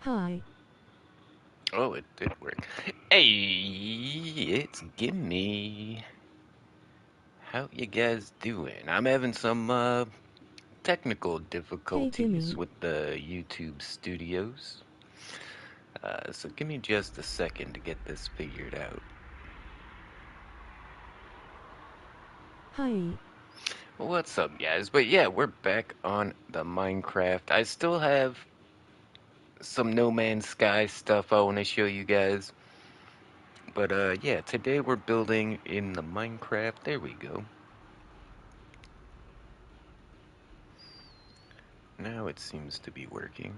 Hi. Oh, it did work. Hey, it's Gimme. How you guys doing? I'm having some technical Hey, difficulties Gimme. with the YouTube studios. So give me just a second to get this figured out. Hi. What's up, guys? But yeah, we're back on the Minecraft. I still have some No Man's Sky stuff I want to show you guys. But yeah, today we're building in the Minecraft. There we go. Now it seems to be working.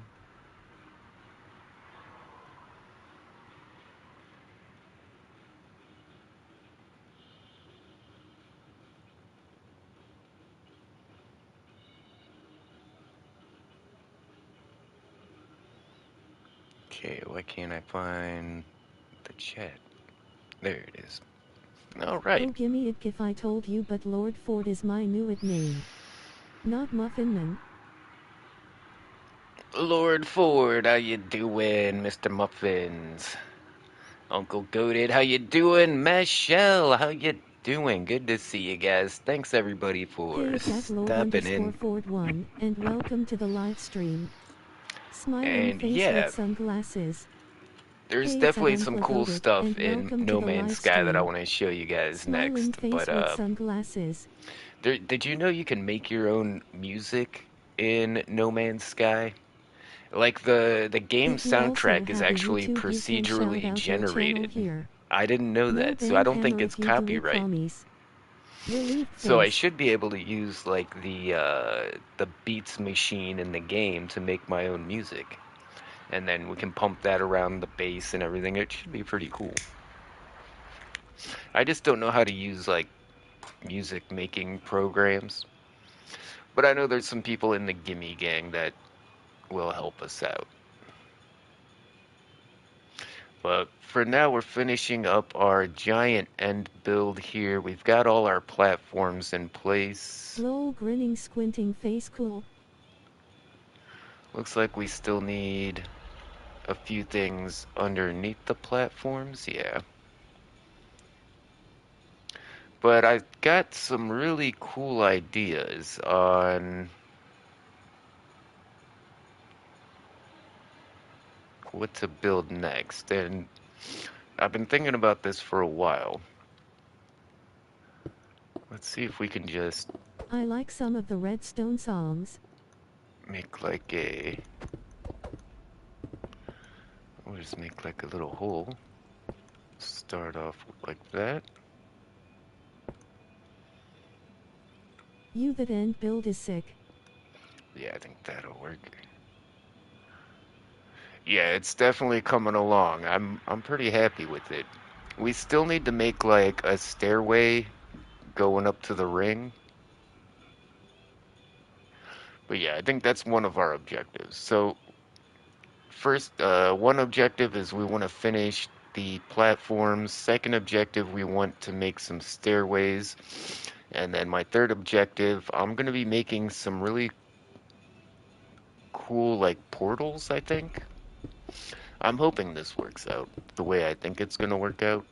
Okay, why can't I find the chat? There it is. Alright. Oh, gimme it if I told you, but Lord Ford is my new name. Not Muffinman. Lord Ford, how you doing, Mr. Muffins? Uncle Goated, how you doing? Michelle, how you doing? Good to see you guys. Thanks everybody Hey, for it's at Lord stopping underscore in. Ford 1, and welcome to the live stream. Smiling And face with yeah, sunglasses. there's Hey, it's at definitely some cool Unplugoted, stuff and in welcome to No the Man's live Sky that I stream. want to show you guys Smiling next. face But with sunglasses. did you know you can make your own music in No Man's Sky? Like the game If you also soundtrack is have a actually YouTube, you can shout procedurally out your channel generated. here. I didn't know No that, so I ban don't think hammer it's if you do it, copyright. promise. Relief So I face. should be able to use like the Beats machine in the game to make my own music. And then we can pump that around the bass and everything. It should be pretty cool. I just don't know how to use like music making programs. But I know there's some people in the Gimme Gang that will help us out. But for now, we're finishing up our giant end build here. We've got all our platforms in place. Lol grinning squinting face cool. Looks like we still need a few things underneath the platforms, yeah. But I've got some really cool ideas on what to build next, and I've been thinking about this for a while. Let's see if we can just I like some of the Redstone songs. make like a... We'll just make like a little hole. Start off like that. You that end build is sick. Yeah, I think that'll work. Yeah, it's definitely coming along. I'm pretty happy with it. We still need to make like a stairway going up to the ring. But yeah, I think that's one of our objectives. So first, one objective is we want to finish the platforms. Second objective, we want to make some stairways. And then my third objective, I'm going to be making some really cool like portals, I think. I'm hoping this works out the way I think it's going to work out.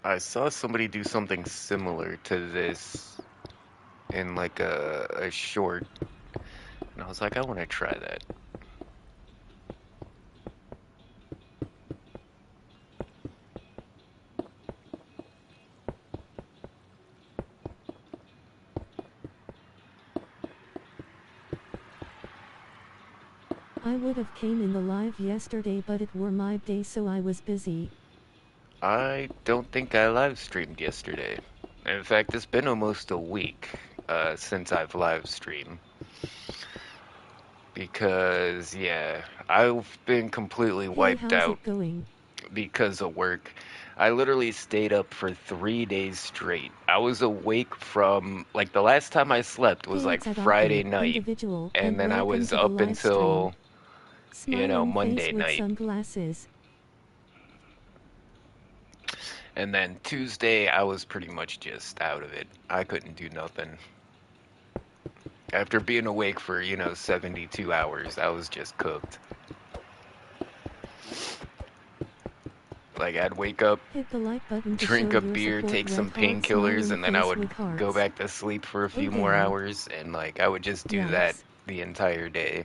I saw somebody do something similar to this in like a short, and I was like, I want to try that. I would have came in the live yesterday, but it were my day, so I was busy. I don't think I live streamed yesterday. In fact, it's been almost a week since I've live streamed. Because, yeah, I've been completely Hey, wiped how's out it going? because of work. I literally stayed up for 3 days straight. I was awake from, like, the last time I slept was Hey, like it's at Friday Aqua, night. individual, And and then I welcome was to the up live stream. until, Smiling face Monday with night. sunglasses. And then Tuesday, I was pretty much just out of it. I couldn't do nothing. After being awake for, 72 hours, I was just cooked. Like, I'd wake up, Hit the like button to drink show a your beer, support. take some Red heart painkillers, smiling and then I face would with go hearts. back to sleep for a Oh few more damn. hours, and, like, I would just do that Yikes. the entire day.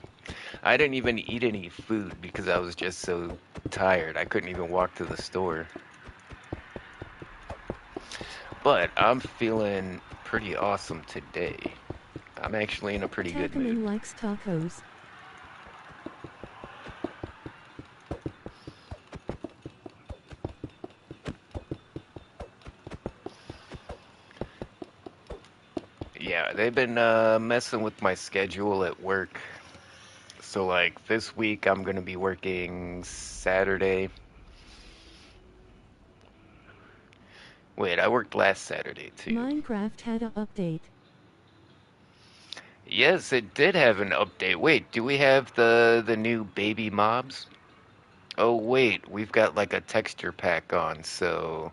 I didn't even eat any food because I was just so tired. I couldn't even walk to the store. But I'm feeling pretty awesome today. I'm actually in a pretty good mood. Takaman likes tacos. Yeah, they've been messing with my schedule at work. So, like, this week I'm gonna be working Saturday. Wait, I worked last Saturday too. Minecraft had a update. Yes, it did have an update. Wait, do we have the new baby mobs? Oh wait, we've got like a texture pack on, so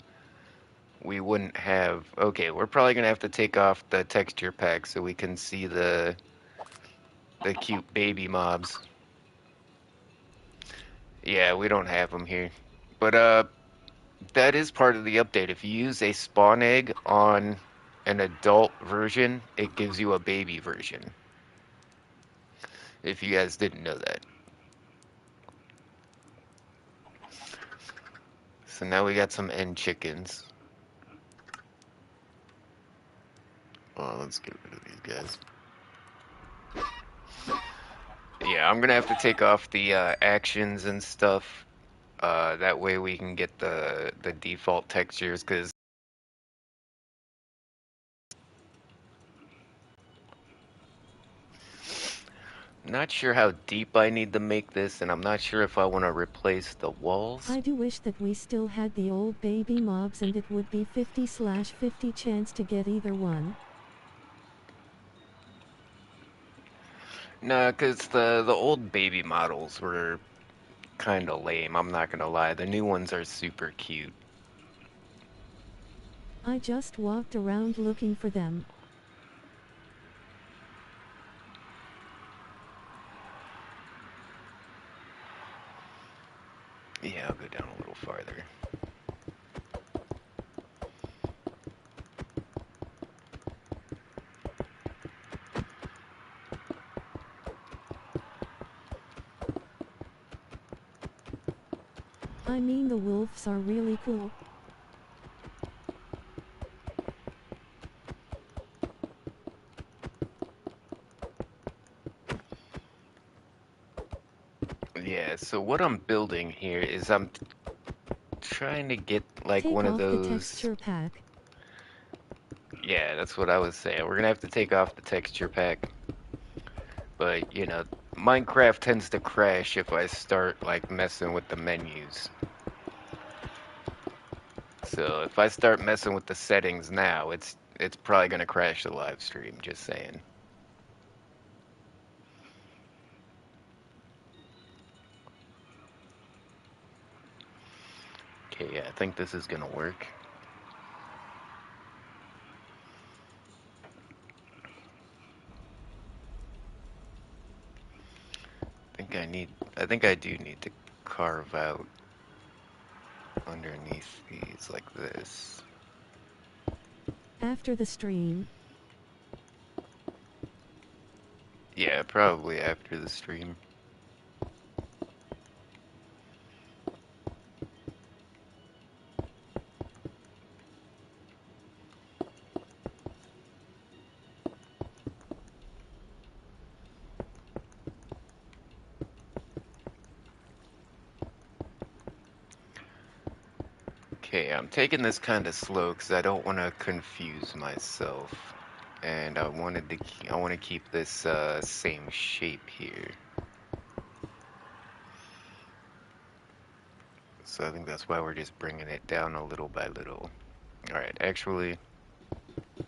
we wouldn't have. Okay, we're probably gonna have to take off the texture pack so we can see the cute baby mobs. Yeah, we don't have them here. But that is part of the update. If you use a spawn egg on an adult version, it gives you a baby version. If you guys didn't know that. So now we got some end chickens. Oh, let's get rid of these guys. Yeah, I'm gonna have to take off the actions and stuff. That way we can get the default textures, because not sure how deep I need to make this, and I'm not sure if I want to replace the walls. I do wish that we still had the old baby mobs and it would be 50/50 chance to get either one. No, because the old baby models were kind of lame, I'm not gonna lie. The new ones are super cute. I just walked around looking for them. Yeah, I'll go down a little farther. I mean, the wolves are really cool. Yeah, so what I'm building here is I'm trying to get like Take one of off the those. texture pack. Yeah, that's what I was saying. We're gonna have to take off the texture pack. But, Minecraft tends to crash if I start like messing with the menus. So if I start messing with the settings now, it's probably gonna crash the live stream, just saying. Okay, yeah, I think this is gonna work. I think I do need to carve out underneath these like this. After the stream. Yeah, probably after the stream. Okay, I'm taking this kind of slow because I don't want to confuse myself, and I want to keep this same shape here. So I think that's why we're just bringing it down a little by little. All right, actually, I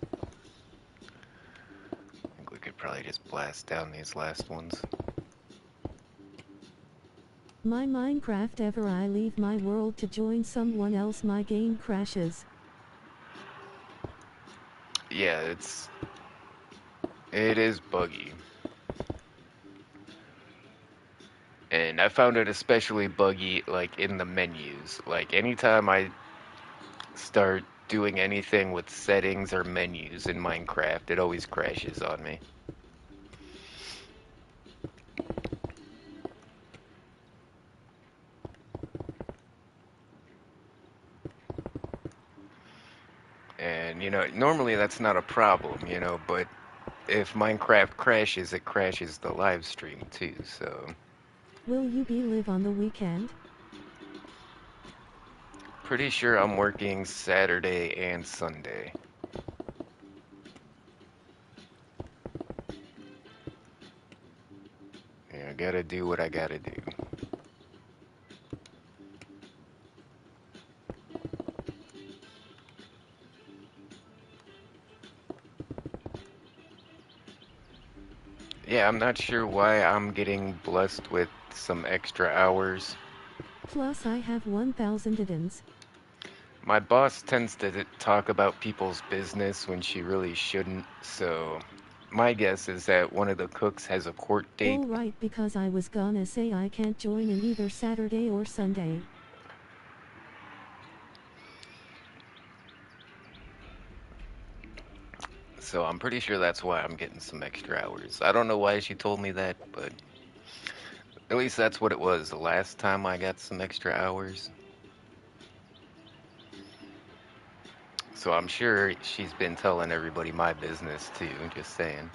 think we could probably just blast down these last ones. My Minecraft ever I leave my world to join someone else my game crashes. Yeah, it is buggy. And I found it especially buggy like in the menus. Like anytime I start doing anything with settings or menus in Minecraft, it always crashes on me. And normally that's not a problem, but if Minecraft crashes, it crashes the live stream too, so Will you be live on the weekend? pretty sure I'm working Saturday and Sunday. Yeah, I gotta do what I gotta do. Yeah, I'm not sure why I'm getting blessed with some extra hours. Plus I have 1000 addons. My boss tends to talk about people's business when she really shouldn't, so my guess is that one of the cooks has a court date. Alright, because I was gonna say I can't join in either Saturday or Sunday. So I'm pretty sure that's why I'm getting some extra hours. I don't know why she told me that, but at least that's what it was the last time I got some extra hours. So I'm sure she's been telling everybody my business too, just saying.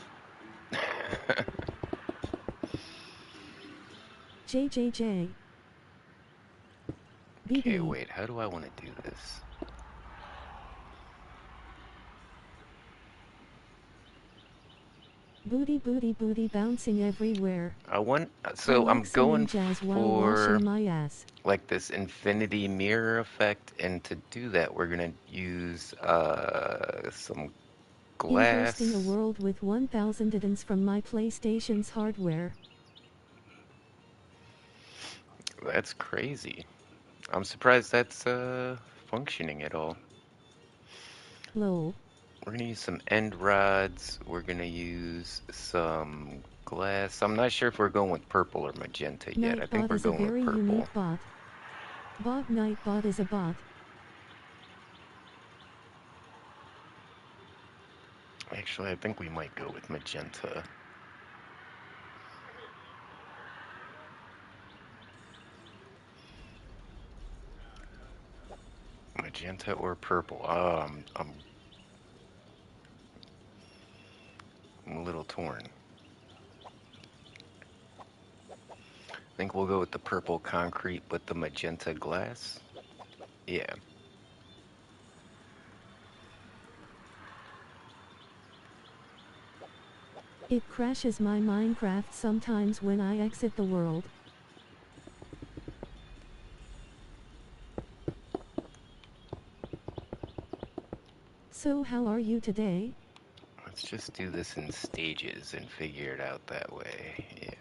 JJJ. Okay, BB. wait, how do I want to do this? Booty booty booty bouncing everywhere. I So I'm like going singing jazz while for washing my ass. like this infinity mirror effect, and to do that we're gonna use some Inversing a glass. world with 1000 addons from my PlayStation's hardware. That's crazy. I'm surprised that's functioning at all. Lol. We're gonna use some end rods. We're gonna use some glass. I'm not sure if we're going with purple or magenta yet. I think Nightbot we're is a going with very purple. unique bot. Bot Nightbot is a bot. Actually, I think we might go with magenta. Magenta or purple? I'm a little torn. I think we'll go with the purple concrete with the magenta glass. Yeah. It crashes my Minecraft sometimes when I exit the world. So how are you today? Let's just do this in stages and figure it out that way. Yeah.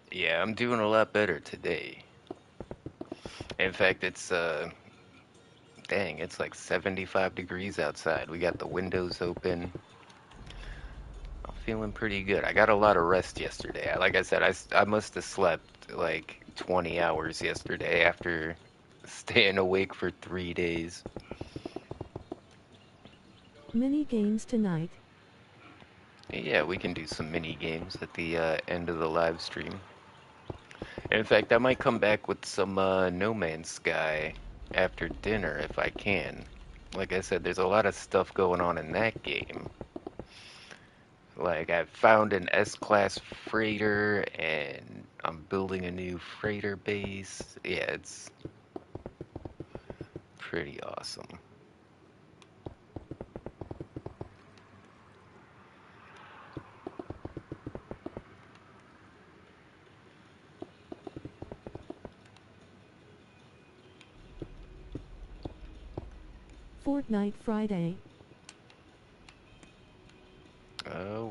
Yeah, I'm doing a lot better today. In fact, it's like 75 degrees outside. We got the windows open. I'm feeling pretty good. I got a lot of rest yesterday. Like I said, I must have slept like 20 hours yesterday after staying awake for 3 days. Mini games tonight. Yeah, we can do some mini games at the end of the live stream. In fact, I might come back with some No Man's Sky after dinner if I can. Like I said, there's a lot of stuff going on in that game. Like, I found an S-class freighter, and I'm building a new freighter base. Yeah, it's pretty awesome. Fortnite Friday.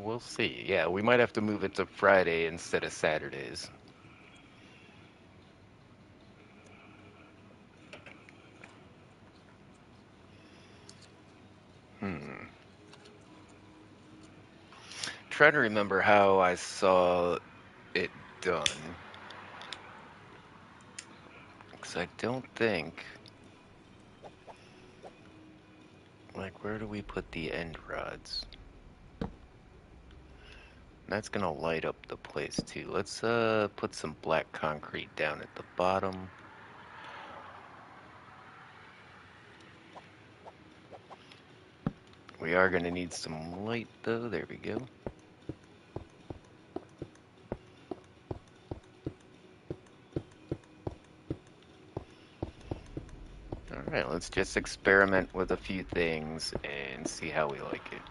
We'll we'll see. Yeah, we might have to move it to Friday instead of Saturdays. Hmm. Trying to remember how I saw it done. Because I don't think. Like, where do we put the end rods? That's gonna light up the place too. Let's put some black concrete down at the bottom. We are gonna need some light though. There we go. Alright, let's just experiment with a few things and see how we like it.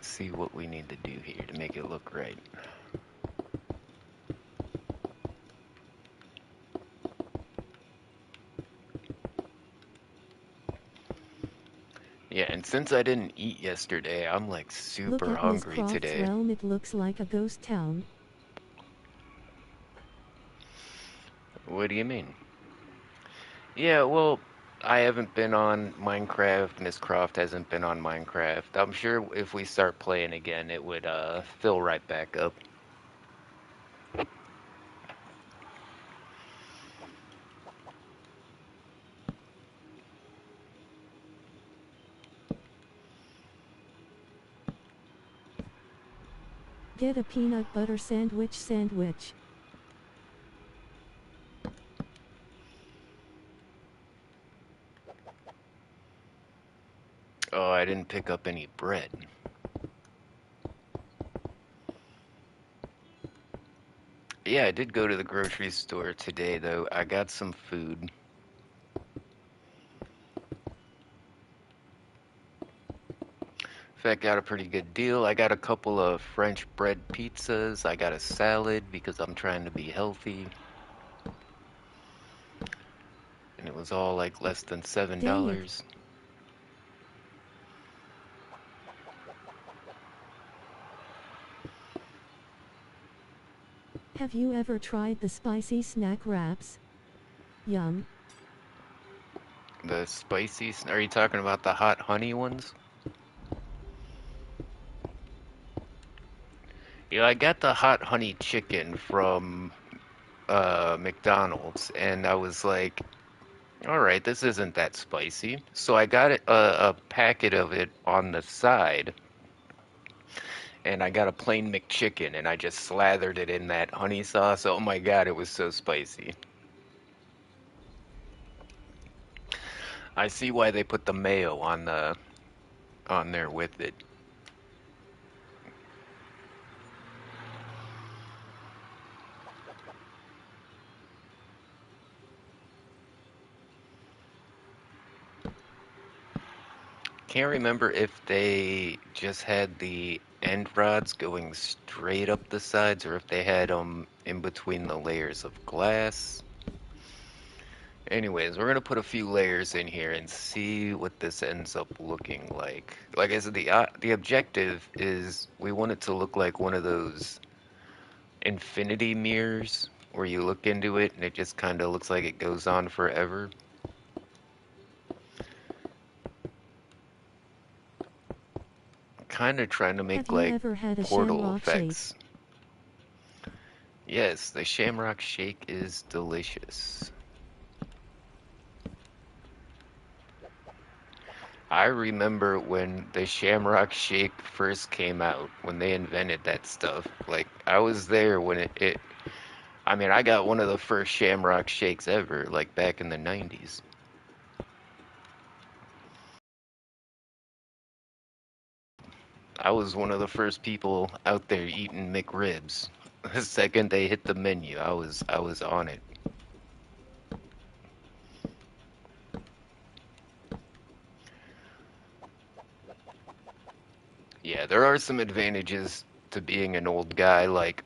See what we need to do here to make it look right. Yeah, and since I didn't eat yesterday, I'm like Look super at Miss hungry Croft's today. realm, it looks like a ghost town. What do you mean? Yeah, well, I haven't been on Minecraft. Miss Croft hasn't been on Minecraft. I'm sure if we start playing again, it would fill right back up. Get a peanut butter sandwich. Oh, I didn't pick up any bread. Yeah, I did go to the grocery store today, though. I got some food. In fact, got a pretty good deal. I got a couple of French bread pizzas. I got a salad because I'm trying to be healthy. And it was all like less than Dang it. $7. Have you ever tried the spicy snack wraps? Yum. The spicy, are you talking about the hot honey ones? Yeah, I got the hot honey chicken from McDonald's, and I was like, all right, this isn't that spicy. So I got a packet of it on the side, and I got a plain McChicken, and I just slathered it in that honey sauce. Oh my God, it was so spicy. I see why they put the mayo on there with it. Can't remember if they just had the end rods going straight up the sides or if they had them in between the layers of glass. Anyways, we're gonna put a few layers in here and see what this ends up looking like. Like I said, the objective is we want it to look like one of those infinity mirrors where you look into it and it just kind of looks like it goes on forever. Kind of trying to Have make you like ever had a portal shamrock shake? effects. Yes, the Shamrock Shake is delicious. I remember when the Shamrock Shake first came out, when they invented that stuff. Like, I was there when I mean, I got one of the first Shamrock Shakes ever, like back in the 90s. I was one of the first people out there eating McRibs. The second they hit the menu, I was on it. Yeah, there are some advantages to being an old guy, like,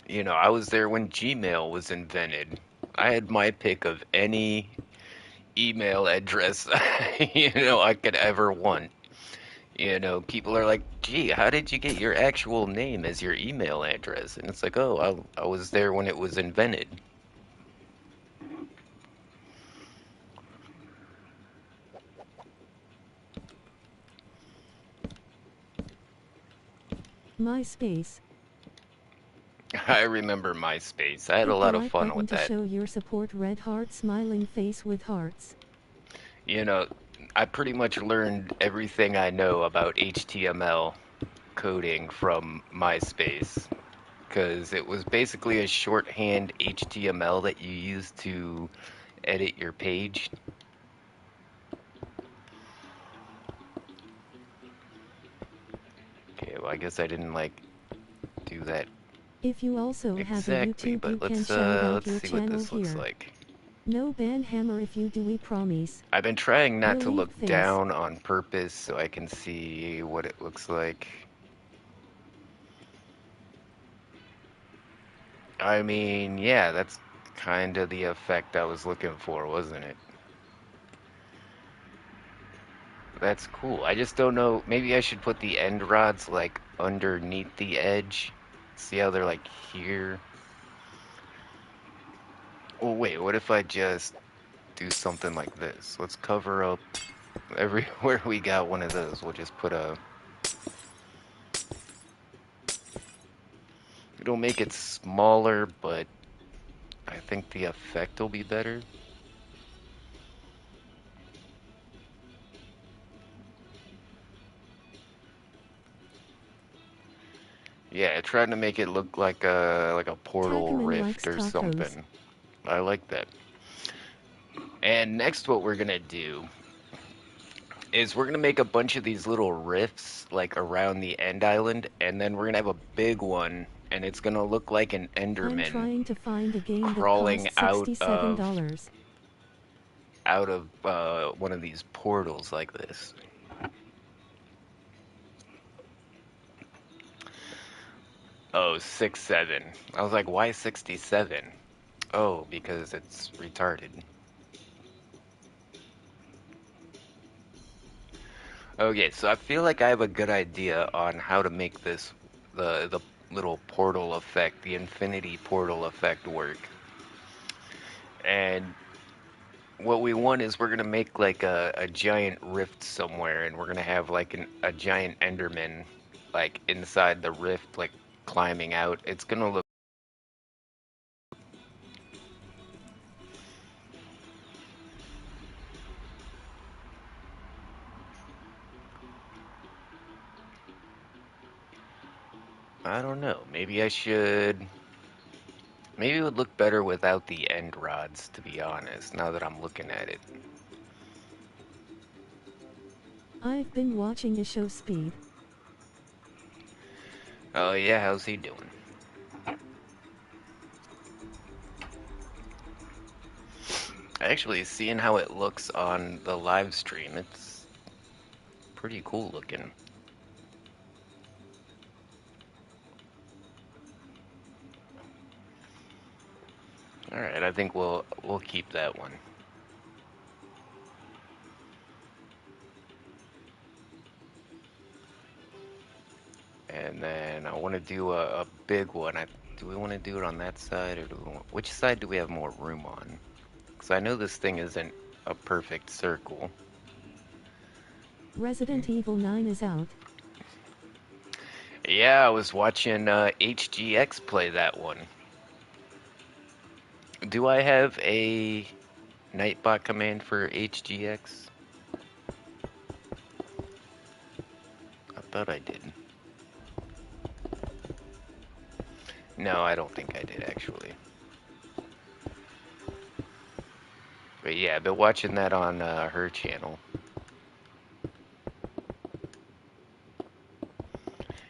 I was there when Gmail was invented. I had my pick of any email address I could ever want. You know, people are like, gee, how did you get your actual name as your email address? And it's like, oh, I was there when it was invented. MySpace. I remember MySpace. I had a Hit the lot of like fun button with to that. show your support. Red heart smiling face with hearts. You know, I pretty much learned everything I know about HTML coding from MySpace because it was basically a shorthand HTML that you use to edit your page. Okay, well, I guess I didn't like do that If you also have a exactly, YouTube, but you can shout out let's your see what channel this looks here. like. No ban hammer if you do, we promise. I've been trying not to Relieved look face. down on purpose so I can see what it looks like. I mean, yeah, that's kind of the effect I was looking for, wasn't it? That's cool. I just don't know. Maybe I should put the end rods like underneath the edge. See how they're like here? Well, wait, what if I just do something like this? Let's cover up everywhere we got one of those. We'll just put a... It'll make it smaller, but I think the effect will be better. Yeah, trying to make it look like a portal Tacoman rift likes or tacos. something. I like that. And next what we're gonna do is we're gonna make a bunch of these little rifts like around the end island, and then we're gonna have a big one, and it's gonna look like an I'm Enderman trying to find a game that crawling costs $67. out of one of these portals like this. Oh, 6-7. I was like, why 67? Oh, because it's retarded. Okay, so I feel like I have a good idea on how to make this the little portal effect, the infinity portal effect work. And what we want is we're gonna make like a giant rift somewhere, and we're gonna have like a giant Enderman like inside the rift, like climbing out. It's gonna look. I don't know. Maybe I should. Maybe it would look better without the end rods, to be honest, now that I'm looking at it. I've been watching a show Speed. Oh yeah, how's he doing? Actually, seeing how it looks on the live stream, it's pretty cool looking. Alright, I think we'll keep that one. And then I want to do a big one. Do we want to do it on that side, or which side do we have more room on? Because I know this thing isn't a perfect circle. Resident Evil 9 is out. Yeah, I was watching HGX play that one. Do I have a Nightbot command for HGX? I thought I did. No, I don't think I did actually. But yeah, I've been watching that on her channel.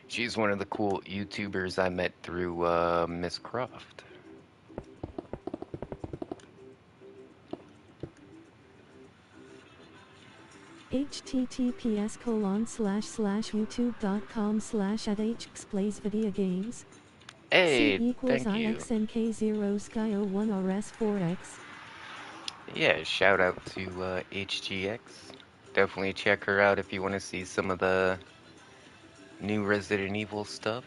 She's one of the cool YouTubers I met through Miss Croft. https://youtube.com/@hxplaysvideogames. C Hey, equals thank you. IXNK0 Skyo1 RS4X. Yeah, shout out to HGX. definitely check her out if you want to see some of the new Resident Evil stuff.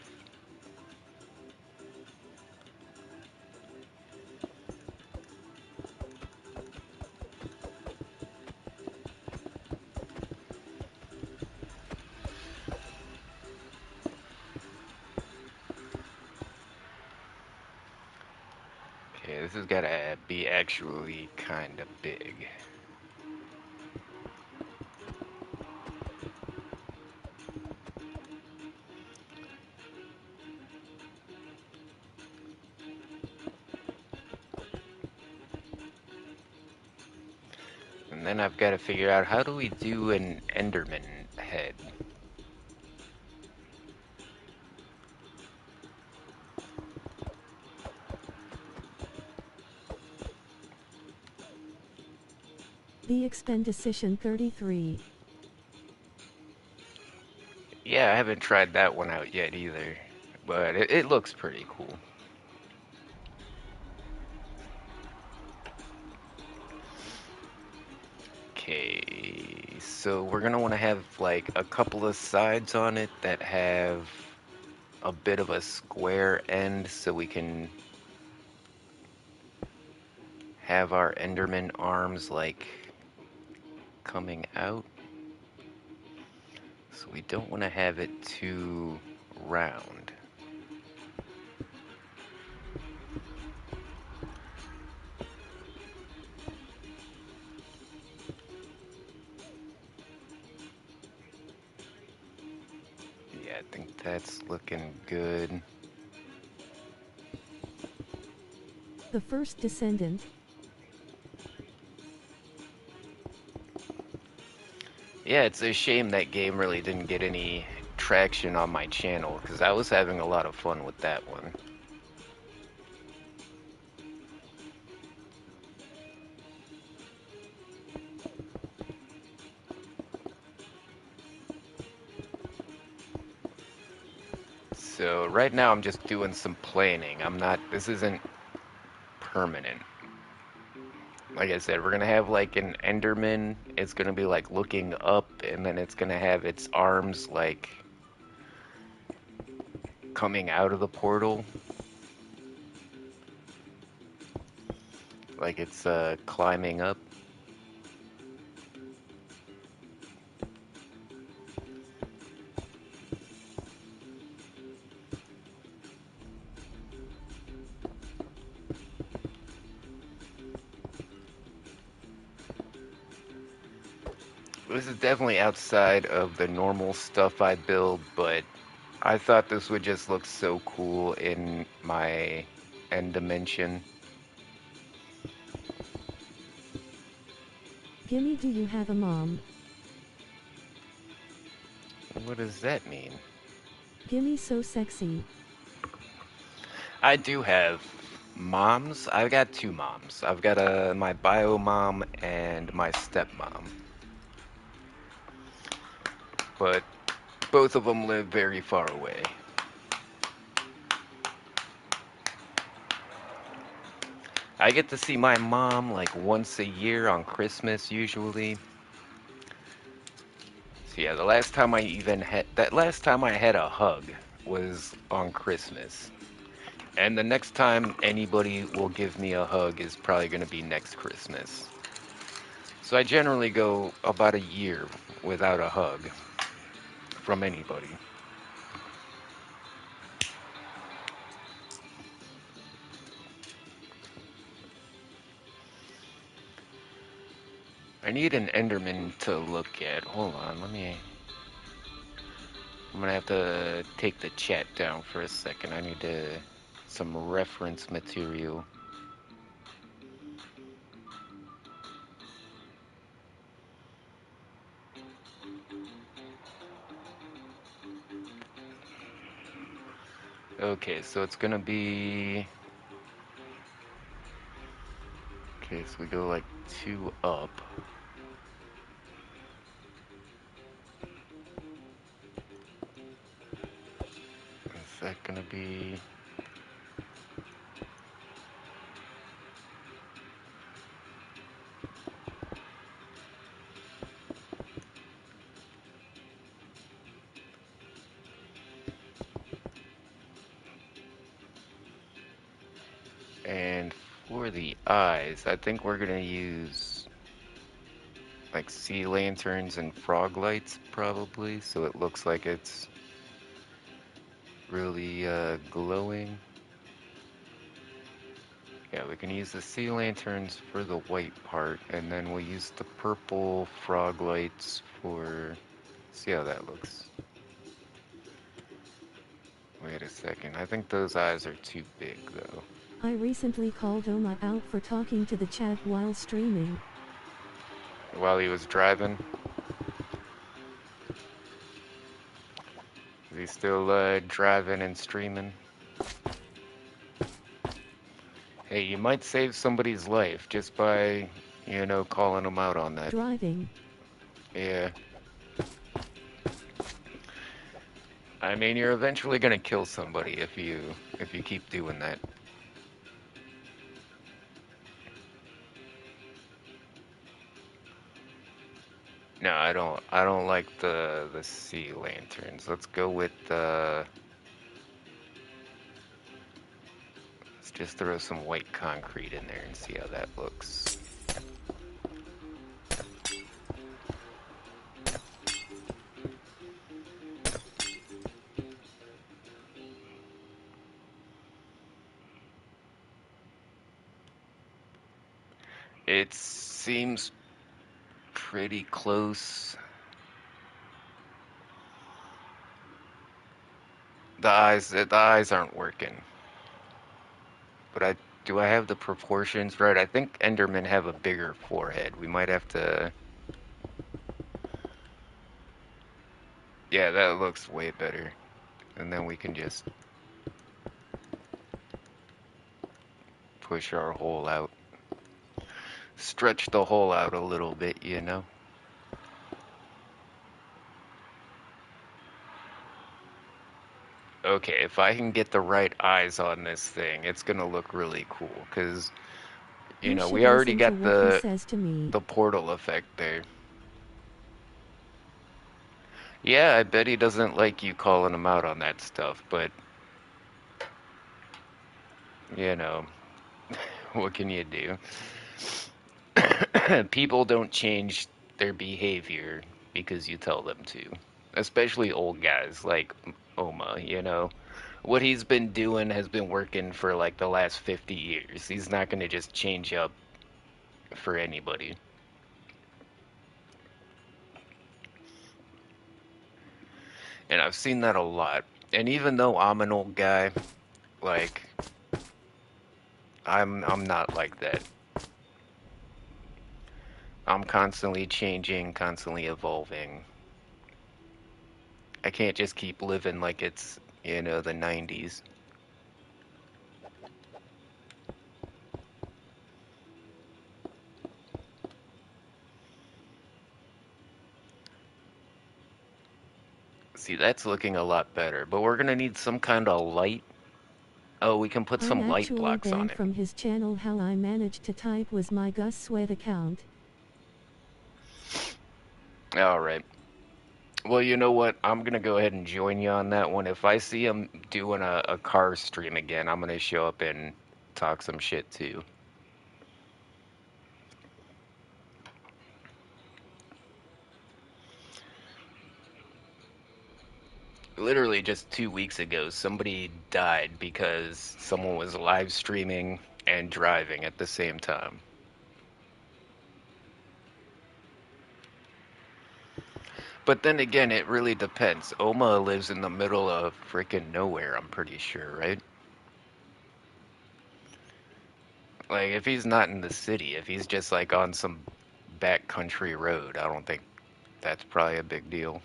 Okay, this has gotta be actually kind of big. And then I've got to figure out how do we do an Enderman head? The Expedition 33. Yeah, I haven't tried that one out yet either, but it looks pretty cool. Okay, so we're gonna want to have like a couple of sides on it that have a bit of a square end so we can have our Enderman arms like coming out. So we don't want to have it too round. Yeah, I think that's looking good. The First Descendant. Yeah, it's a shame that game really didn't get any traction on my channel because I was having a lot of fun with that one. So right now I'm just doing some planing. This isn't permanent. Like I said, we're gonna have like an Enderman. It's gonna be like looking up, and then it's gonna have its arms like coming out of the portal. Like it's climbing up. This is definitely outside of the normal stuff I build, but I thought this would just look so cool in my end dimension. Gimme, do you have a mom? What does that mean? Gimme so sexy. I do have moms. I've got two moms. I've got my bio mom and my stepmom. But both of them live very far away. I get to see my mom like once a year on Christmas usually. So yeah, the last time I had a hug was on Christmas. And the next time anybody will give me a hug is probably going to be next Christmas. So I generally go about a year without a hug from anybody. I need an Enderman to look at. Hold on, I'm gonna have to take the chat down for a second. I need some reference material. Okay, so it's gonna be... Okay, so we go like 2 up. Is that gonna be... for the eyes, I think we're gonna use like sea lanterns and frog lights probably, so it looks like it's really glowing. Yeah, we can use the sea lanterns for the white part, and then we'll use the purple frog lights for... See how that looks. Wait a second, I think those eyes are too big though. I recently called Oma out for talking to the chat while streaming. While he was driving? Is he still driving and streaming? Hey, you might save somebody's life just by, you know, calling them out on that. Driving. Yeah. I mean, you're eventually gonna kill somebody if you keep doing that. No, I don't like the sea lanterns. Let's go with let's just throw some white concrete in there and see how that looks. It seems pretty close. The eyes aren't working. But do I have the proportions right? I think Endermen have a bigger forehead. We might have to... Yeah, that looks way better. And then we can just push our hole out. Stretch the hole out a little bit, you know? Okay, if I can get the right eyes on this thing, it's gonna look really cool, because, you know, we already got the portal effect there. Yeah, I bet he doesn't like you calling him out on that stuff, but, you know, what can you do? People don't change their behavior because you tell them to. Especially old guys like Oma, you know. What he's been doing has been working for like the last 50 years. He's not going to just change up for anybody. And I've seen that a lot. And even though I'm an old guy, like I'm not like that. I'm constantly changing, constantly evolving. I can't just keep living like it's, you know, the 90s. See, that's looking a lot better, but we're gonna need some kind of light. Oh, we can put some light blocks on it. From his channel, How I Managed to Type was my Gus Sweat account. Alright. Well, you know what? I'm gonna go ahead and join you on that one. If I see him doing a car stream again, I'm gonna show up and talk some shit too. Literally just 2 weeks ago, somebody died because someone was live streaming and driving at the same time. But then again, it really depends. Oma lives in the middle of freaking nowhere, I'm pretty sure, right? Like, if he's not in the city, if he's just like on some backcountry road, I don't think that's probably a big deal.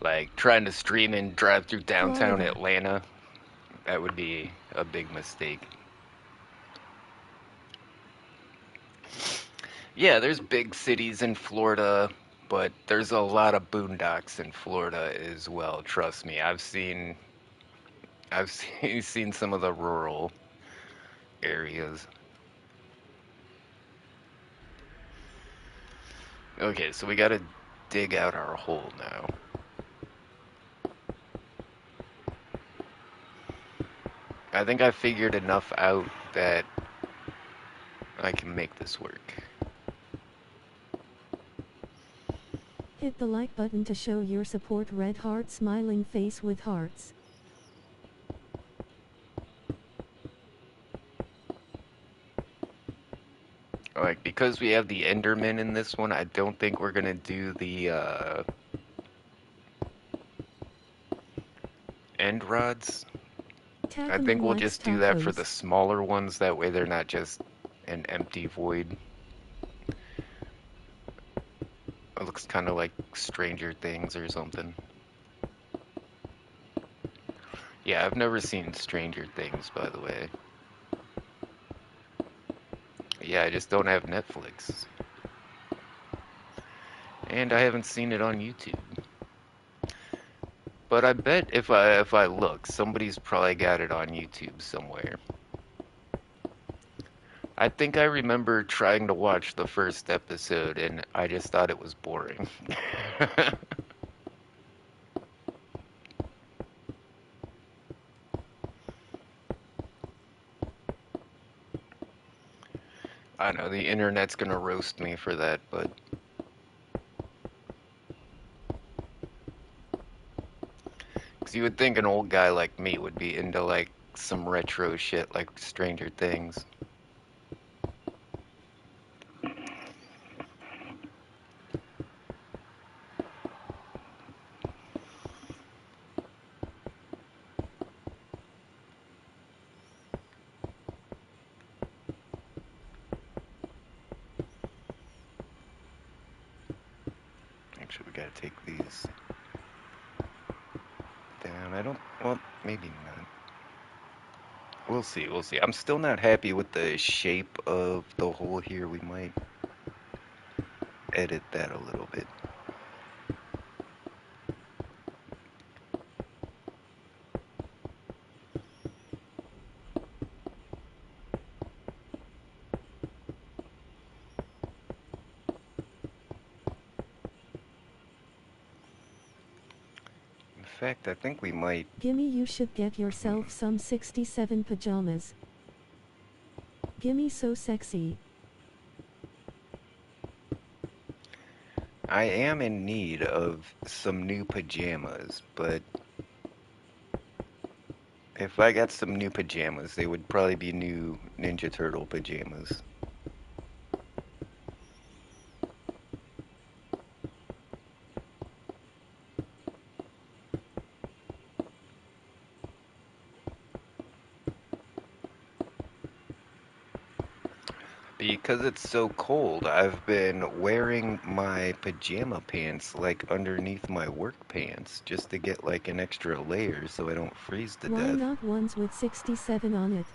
Like, trying to stream and drive through downtown Atlanta, that would be a big mistake. Yeah, there's big cities in Florida, but there's a lot of boondocks in Florida as well, trust me. I've seen seen some of the rural areas. Okay, so we gotta dig out our hole now. I think I figured enough out that I can make this work. Hit the like button to show your support. Red heart smiling face with hearts. Like, because we have the Enderman in this one, I don't think we're gonna do the end rods. I think Tacoman we'll likes just do that for tacos. the smaller ones, that way they're not just an empty void. It looks kind of like Stranger Things or something. Yeah, I've never seen Stranger Things, by the way. Yeah, I just don't have Netflix. And I haven't seen it on YouTube. But I bet if I look, somebody's probably got it on YouTube somewhere. I think I remember trying to watch the first episode and I just thought it was boring. I know the internet's gonna roast me for that, but because you would think an old guy like me would be into like some retro shit like Stranger Things. Actually, we gotta take these down. I don't, well, maybe not. We'll see, we'll see. I'm still not happy with the shape of the hole here. We might edit that a little bit. In fact, I think we might. Gimme, you should get yourself some 67 pajamas. Gimme, so sexy. I am in need of some new pajamas, but if I got some new pajamas, they would probably be new Ninja Turtle pajamas. Because it's so cold, I've been wearing my pajama pants like underneath my work pants just to get like an extra layer so I don't freeze to Why death. not ones with 67 on it?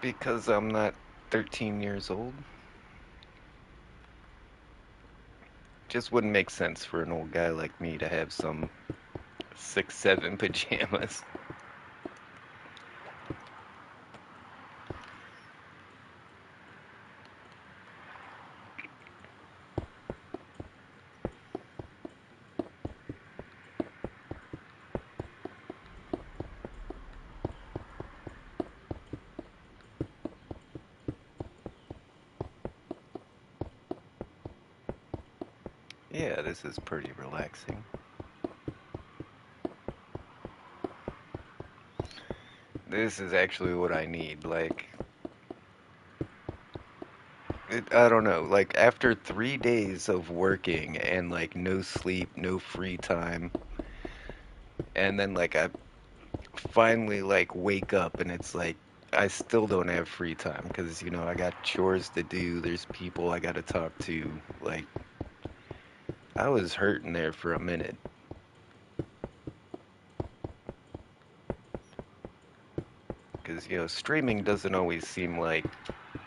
Because I'm not 13 years old. Just wouldn't make sense for an old guy like me to have some 6'7" pajamas. Yeah, this is pretty relaxing. This is actually what I need. Like, I don't know. Like, after 3 days of working and like no sleep, no free time, and then like I finally like wake up and it's like I still don't have free time because I got chores to do. There's people I got to talk to. Like, I was hurting there for a minute. Because, streaming doesn't always seem like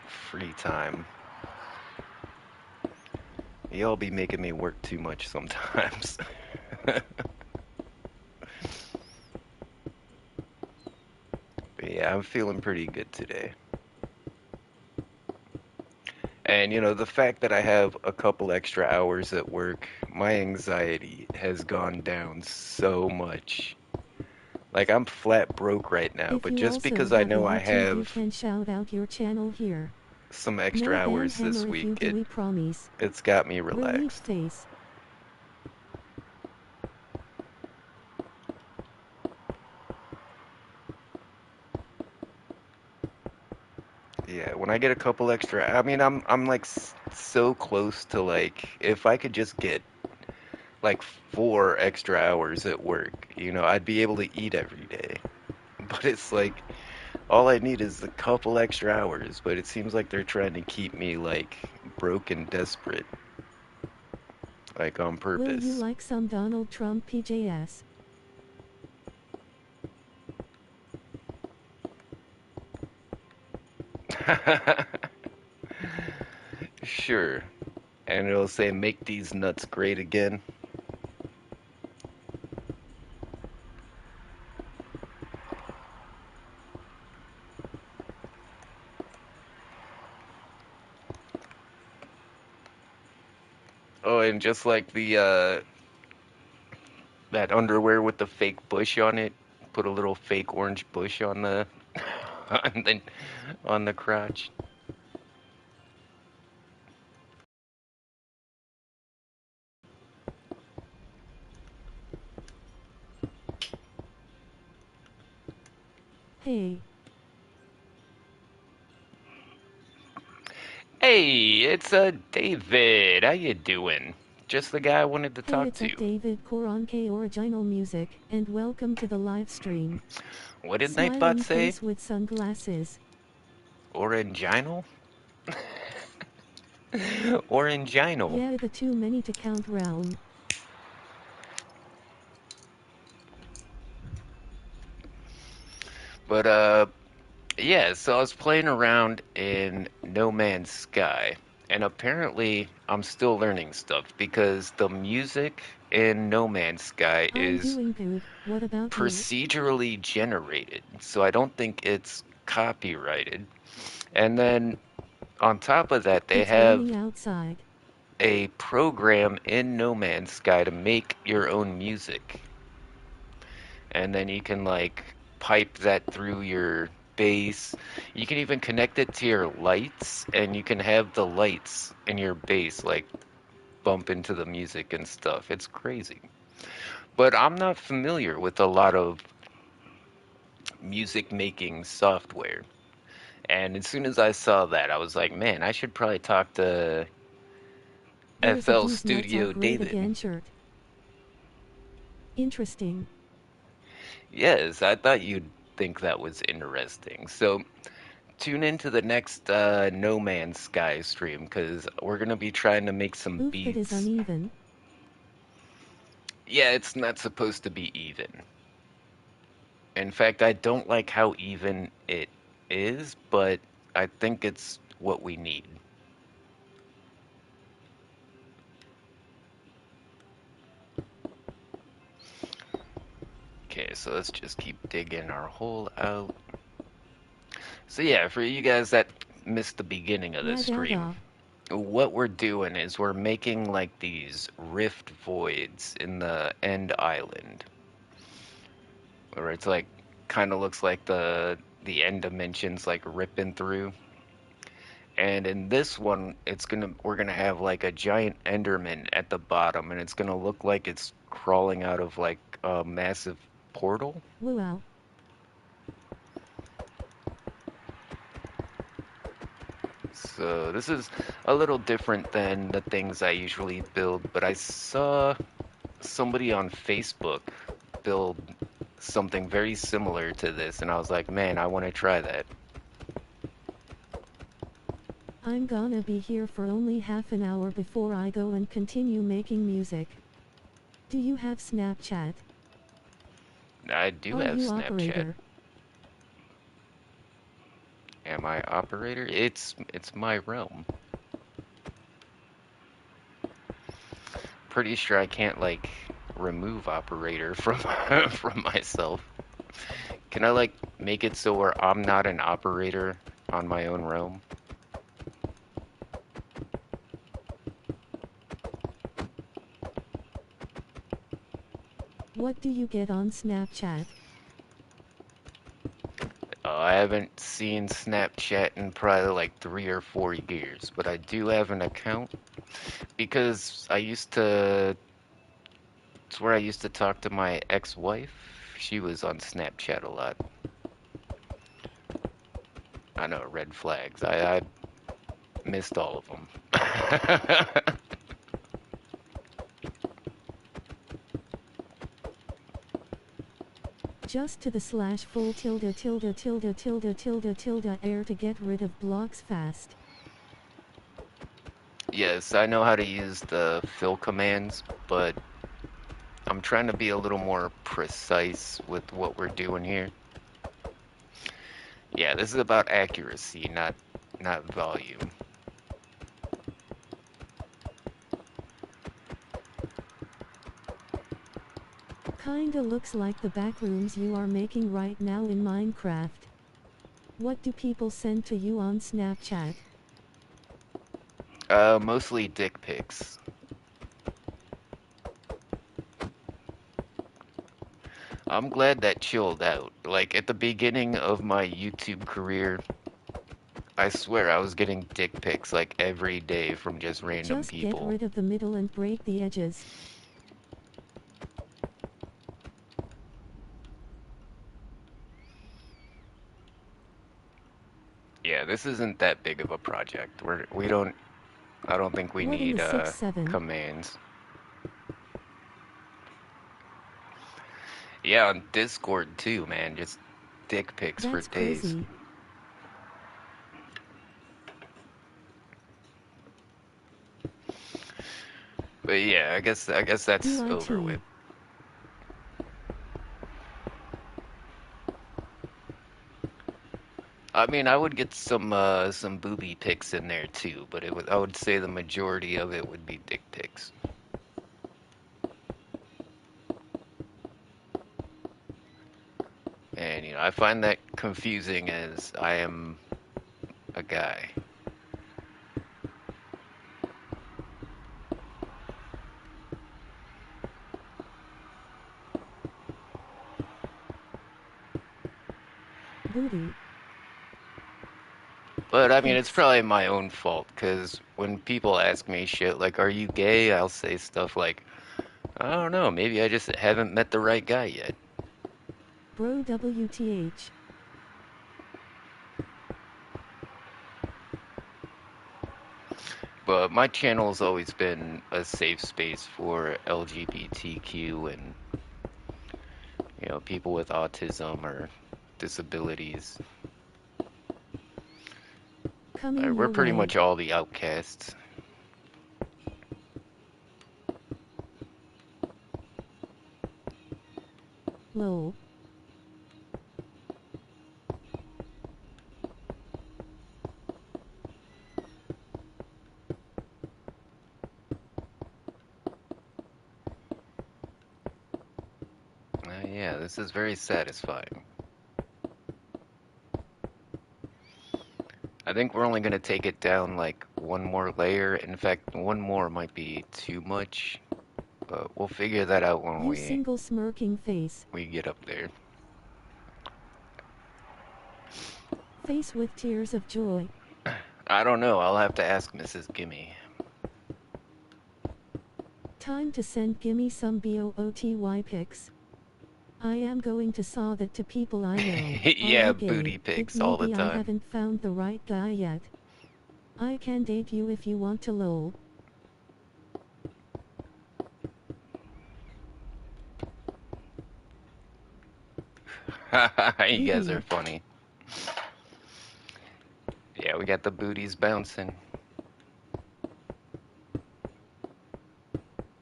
free time. Y'all be making me work too much sometimes. But yeah, I'm feeling pretty good today. And, the fact that I have a couple extra hours at work, my anxiety has gone down so much. Like, I'm flat broke right now, If but you just also because I have a know I YouTube, you have can shout out your channel here. some extra No ban hours this hammer if week, you do, we promise. it's got me Relief relaxed. face. Yeah, when I get a couple extra, I mean, I'm like so close to like if I could just get like 4 extra hours at work, I'd be able to eat every day. But it's like all I need is a couple extra hours, but it seems like they're trying to keep me like broke and desperate, like on Will you purpose. like some Donald Trump PJS? Sure. And it'll say make these nuts great again. Oh, and just like the that underwear with the fake bush on it, put a little fake orange bush on the on the on the crotch. Hey. Hey, it's David. How you doing? Just the guy I wanted to Hey, talk it's to. David Koronke Original Music, and welcome to the live stream. What did Nightbot Smiling say? face with sunglasses. Oranginal? Oranginal. Yeah, the too many to count realm. But yeah, so I was playing around in No Man's Sky, and apparently I'm still learning stuff because the music in No Man's Sky I'm is doing good, what about you? procedurally generated, so I don't think it's copyrighted. And then on top of that, they It's have raining outside. a program in No Man's Sky to make your own music. And then you can like pipe that through your bass. You can even connect it to your lights, and you can have the lights in your bass like bump into the music and stuff. It's crazy. But I'm not familiar with a lot of music making software. And as soon as I saw that, I was like, man, I should probably talk to There's a FL These Nuts Are Studio Great David. Again shirt. Interesting. Yes, I thought you'd think that was interesting. So tune into the next No Man's Sky stream because we're gonna be trying to make some Oof, that is beats. uneven. Yeah, it's not supposed to be even. In fact, I don't like how even it is, but I think it's what we need. Okay, so let's just keep digging our hole out. So yeah, for you guys that missed the beginning of the Yeah, da stream, da. what we're doing is we're making like these rift voids in the end island, where it's like kind of looks like the end dimensions like ripping through. And in this one, we're gonna have like a giant Enderman at the bottom, and it's gonna look like it's crawling out of like a massive portal. Wow. So this is a little different than the things I usually build, but I saw somebody on Facebook build something very similar to this, and I was like, man, I want to try that. I'm gonna be here for only half an hour before I go and continue making music. Do you have Snapchat? I do Are have you Snapchat. operator? Am I operator? It's my realm. Pretty sure I can't like remove operator from from myself. Can I like make it so where I'm not an operator on my own realm? What do you get on Snapchat? I haven't seen Snapchat in probably like 3 or 4 years, but I do have an account because it's where I used to talk to my ex-wife. She was on Snapchat a lot. I know, red flags. I missed all of them. Just to the slash full tilde tilde tilde tilde tilde tilde air to get rid of blocks fast. Yes, I know how to use the fill commands, but I'm trying to be a little more precise with what we're doing here. Yeah, this is about accuracy, not volume. Kinda looks like the backrooms you are making right now in Minecraft. What do people send to you on Snapchat? Mostly dick pics. I'm glad that chilled out. Like at the beginning of my YouTube career, I swear I was getting dick pics like every day from just random Just get people. rid of the middle and break the edges. Yeah, this isn't that big of a project. I don't think we What in the need 6-7? commands. Yeah, on Discord too, man. Just dick pics for That's days. crazy. But yeah, I guess that's over DIT. with. I mean, I would get some booby pics in there too, but I would say the majority of it would be dick pics. And you know, I find that confusing as I am a guy. Booty. But I mean, it's Pics. probably my own fault because when people ask me shit like, "Are you gay?" I'll say stuff like, "I don't know, maybe I just haven't met the right guy yet." Bro WTH. But my channel's always been a safe space for LGBTQ and you know people with autism or disabilities. Coming We're your pretty way. much all the outcasts. Lol. Yeah, this is very satisfying. I think we're only going to take it down like one more layer. In fact, one more might be too much, but we'll figure that out when You single smirking face. we get up there. Face with tears of joy. I don't know. I'll have to ask Mrs. Gimme. Time to send Gimme some BOOTY pics. I am going to saw that to people I know. Are Yeah, you gay? booty It pics all the maybe I time. haven't found the right guy yet. I can date you if you want to lol. You guys are BB. funny. Yeah, we got the booties bouncing.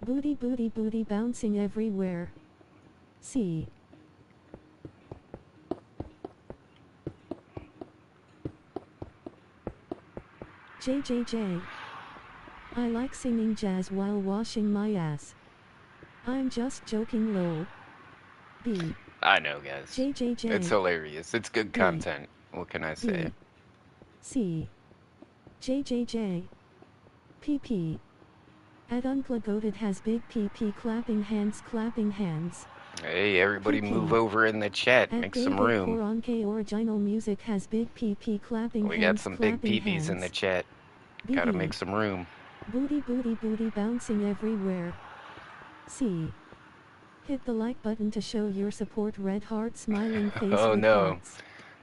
Booty booty booty bouncing everywhere. See. JJJ. I like singing jazz while washing my ass. I'm just joking lol. B. I know, guys. JJJ. It's hilarious. It's good B. content. What can I say? B. C. JJJ. PP. At Unclagoated has big PP clapping hands clapping hands. Hey, everybody move PP. over in the chat. At Make some David room. Koronke Original Music has big PP clapping We got hands, some big clapping peepees in the hands. chat. Gotta make BB. some room. Booty booty booty bouncing everywhere. C. Hit the like button to show your support. Red heart smiling face Oh with no. hearts.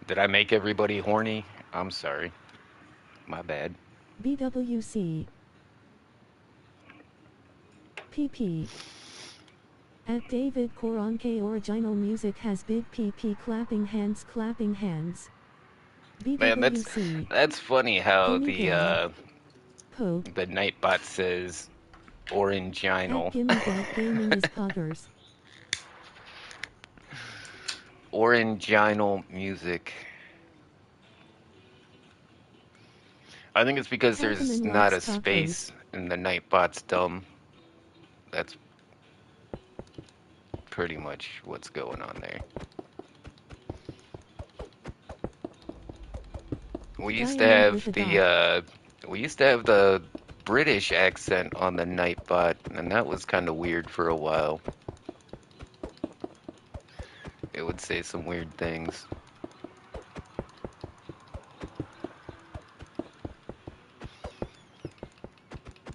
Did I make everybody horny? I'm sorry. My bad. BWC. PP. At David Koronke Original Music has big PP clapping hands, clapping hands. Man, BWC. that's funny how Gimme gal. Poke. the Nightbot says At oranginal. Gimme Gat Gaming is poggers. Oranginal music. I think it's because there's Packaman not likes a tacos. space in the Nightbot's dumb. That's pretty much what's going on there. We used to Diamond with have a dot. the British accent on the Nightbot, and that was kind of weird for a while. It would say some weird things.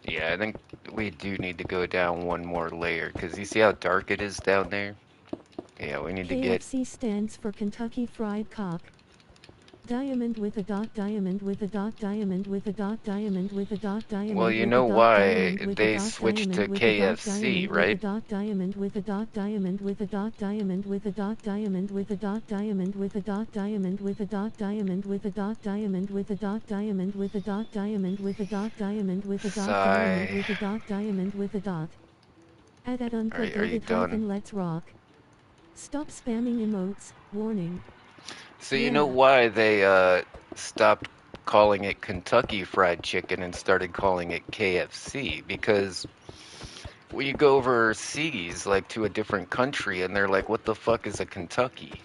Yeah, I think we do need to go down one more layer, because you see how dark it is down there? Yeah, we need to get... KFC stands for Kentucky Fried Cock. Diamond with a dot, diamond with a dot, diamond with a dot, diamond with a dot, Well, diamond you with a know dot, why diamond with a they dot, switched diamond to with a dot, KFC, diamond with a right? dot, diamond with a dot, diamond with a dot, diamond with a dot, diamond with a dot, diamond with a dot, diamond with a dot, diamond with a dot, diamond with a dot, diamond with a dot, diamond with a dot, diamond with a dot, diamond Sigh. with a dot, diamond with a dot. Add Are you uncoded done? hyphen let's rock. Stop spamming emotes, warning. So you know Yeah. why they stopped calling it Kentucky Fried Chicken and started calling it KFC? Because when you go overseas, like to a different country, and they're like, "What the fuck is a Kentucky?"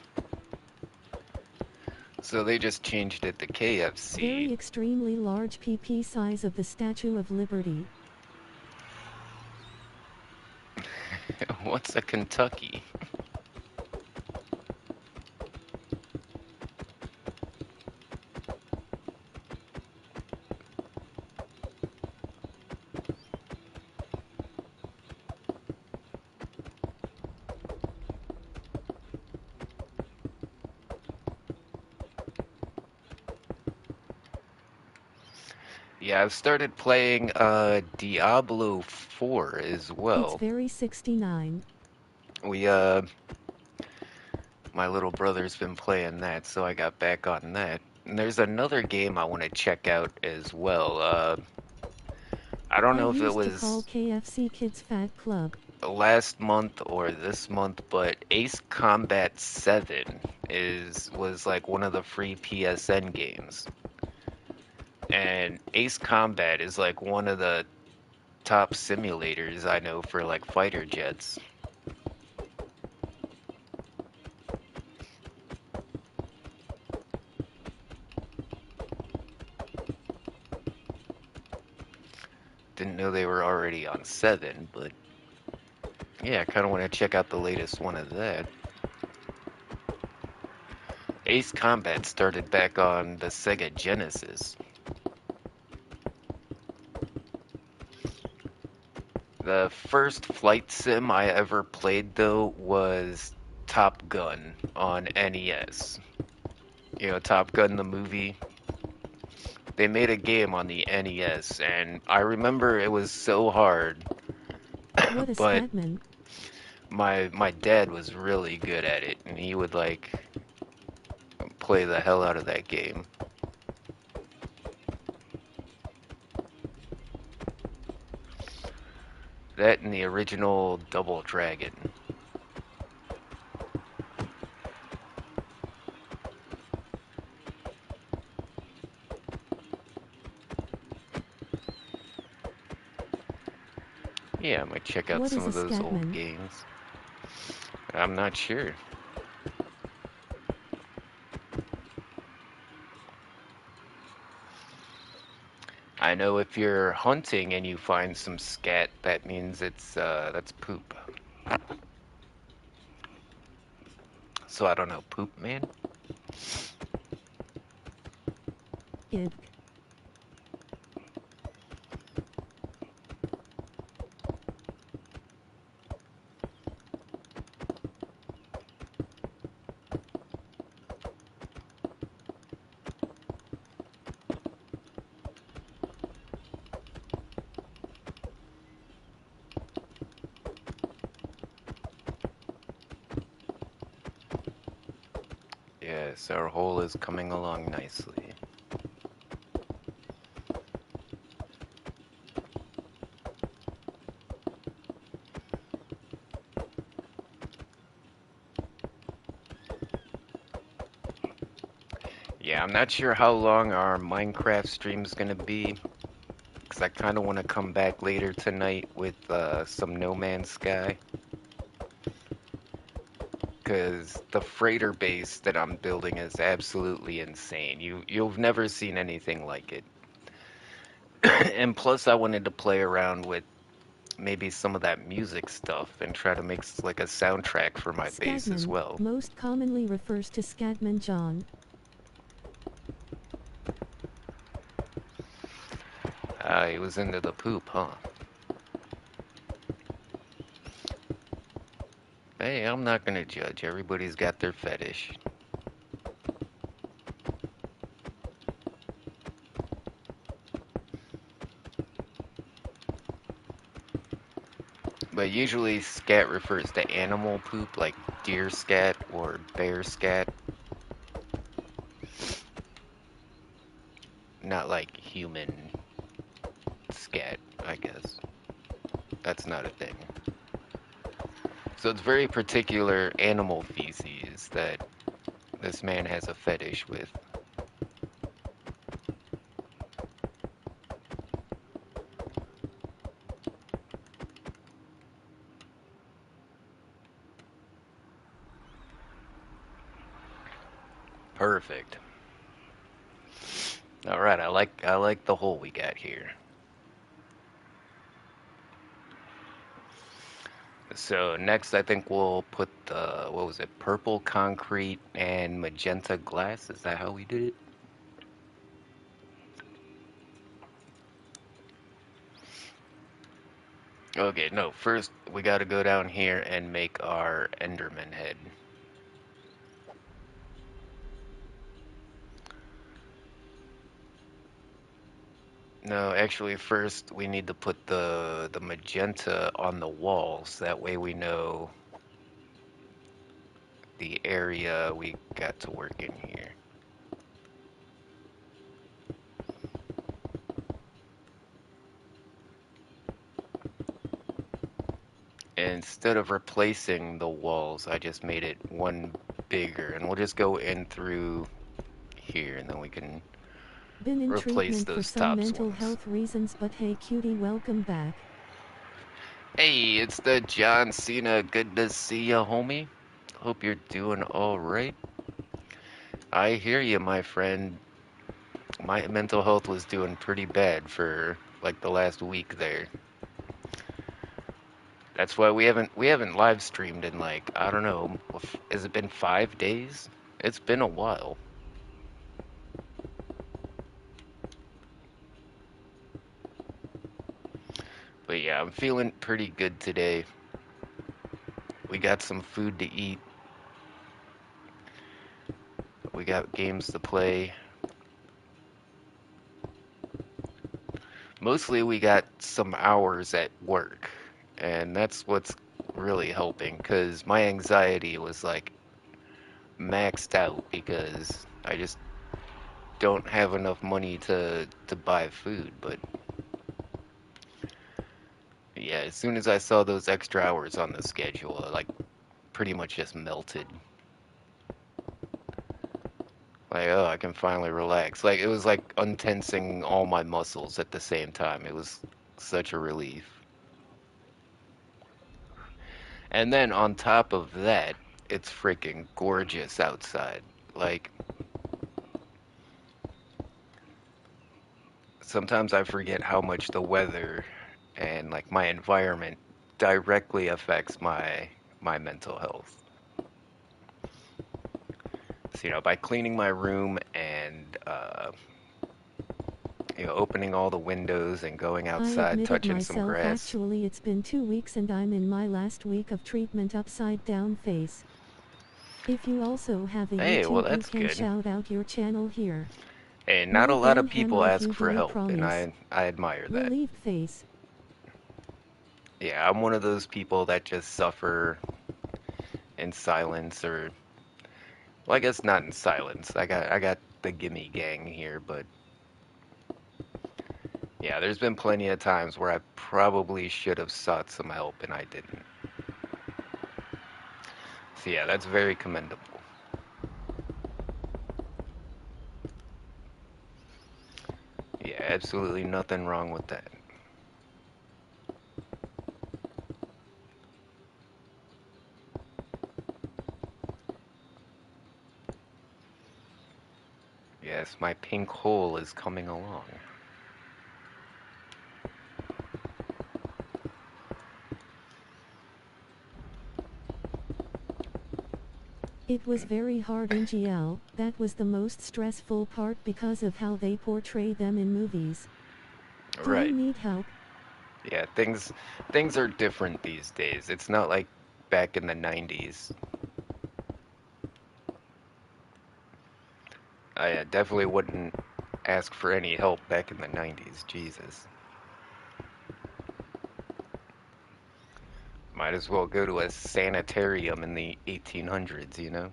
So they just changed it to KFC. Very extremely large PP size of the Statue of Liberty. What's a Kentucky? Yeah, I've started playing Diablo 4 as It's well. very 69. We My little brother's been playing that, so I got back on that. And there's another game I want to check out as well. I don't I know if it used to call was KFC Kids Fat Club. last month or this month, but Ace Combat 7 was like one of the free PSN games. And Ace Combat is like one of the top simulators I know for like fighter jets. Didn't know they were already on 7, but yeah, I kind of want to check out the latest one of that. Ace Combat started back on the Sega Genesis. The first flight sim I ever played, though, was Top Gun on NES. You know, Top Gun the movie. They made a game on the NES, and I remember it was so hard, What a but statman. my dad was really good at it, and he would like play the hell out of that game. That and the original Double Dragon. Yeah, I might check out What some is a of those old statman? games. I'm not sure. I know if you're hunting and you find some scat, that means that's poop. So I don't know, Poop Man? Ibk. Yes, our hole is coming along nicely. Yeah, I'm not sure how long our Minecraft stream's gonna be, because I kind of want to come back later tonight with some No Man's Sky. Because the freighter base that I'm building is absolutely insane. You've never seen anything like it. And plus, I wanted to play around with maybe some of that music stuff and try to make like a soundtrack for my base as Scatman, well. most commonly refers to Scatman John. He was into the poop, huh? Hey, I'm not gonna judge. Everybody's got their fetish. But usually scat refers to animal poop, like deer scat or bear scat, not like human scat, I guess. That's not a thing. So it's very particular animal feces that this man has a fetish with. Perfect. All right, I like the hole we got here. So next, I think we'll put the what was it? Purple concrete and magenta glass. Is that how we did it? Okay, no. First, we got to go down here and make our Enderman head. No, actually, first we need to put the magenta on the walls. That way we know the area we got to work in here. Instead of replacing the walls, I just made it one bigger, and we'll just go in through here, and then we can Been in replace treatment for those some tops mental ones. health reasons, but hey cutie, welcome back. Hey, it's the John Cena. Good to see ya, homie. Hope you're doing all right. I hear you, my friend. My mental health was doing pretty bad for like the last week there. That's why we haven't live streamed in like I don't know. Has it been 5 days? It's been a while. But yeah, I'm feeling pretty good today. We got some food to eat. We got games to play. Mostly we got some hours at work, and that's what's really helping because my anxiety was like maxed out because I just don't have enough money to buy food. But yeah, as soon as I saw those extra hours on the schedule, I like pretty much just melted. Like, oh, I can finally relax. Like it was like untensing all my muscles at the same time. It was such a relief. And then on top of that, it's freaking gorgeous outside. Like sometimes I forget how much the weather and like my environment directly affects my mental health. you know, by cleaning my room and you know, opening all the windows and going I outside, admitted touching some myself grass. actually it's been 2 weeks and I'm in my last week of treatment upside down face. If you also have a Hey, well, YouTube you that's can good. shout out your channel here. And not a My lot of ban people hammer ask you for boy help, and promise. I admire that. Relieved face. Yeah, I'm one of those people that just suffer in silence, or well, I guess not in silence. I got the gimme gang here, but yeah, there's been plenty of times where I probably should have sought some help and I didn't. So yeah, that's very commendable. Yeah, absolutely nothing wrong with that. Yes, my pink hole is coming along. It was very hard in GL, that was the most stressful part because of how they portray them in movies. Do you Right. need help? Yeah, things are different these days. It's not like back in the 90s. I definitely wouldn't ask for any help back in the 90s. Jesus. Might as well go to a sanitarium in the 1800s, you know?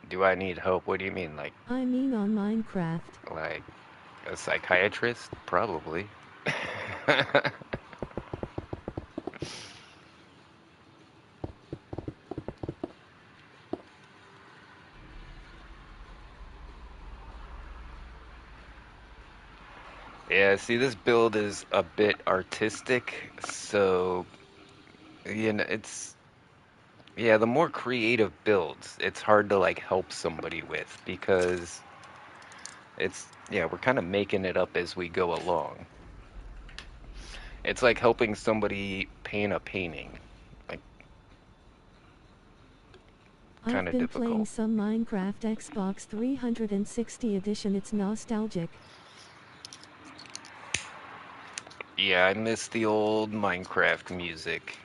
Do I need help? What do you mean? I mean on Minecraft. Like a psychiatrist? Probably. Yeah, see, this build is a bit artistic, so, you know, it's, yeah, the more creative builds, it's hard to, like, help somebody with, because it's, yeah, we're kind of making it up as we go along. It's like helping somebody paint a painting, like, kind I've of been playing difficult. some Minecraft Xbox 360 edition, it's nostalgic. Yeah, I miss the old Minecraft music.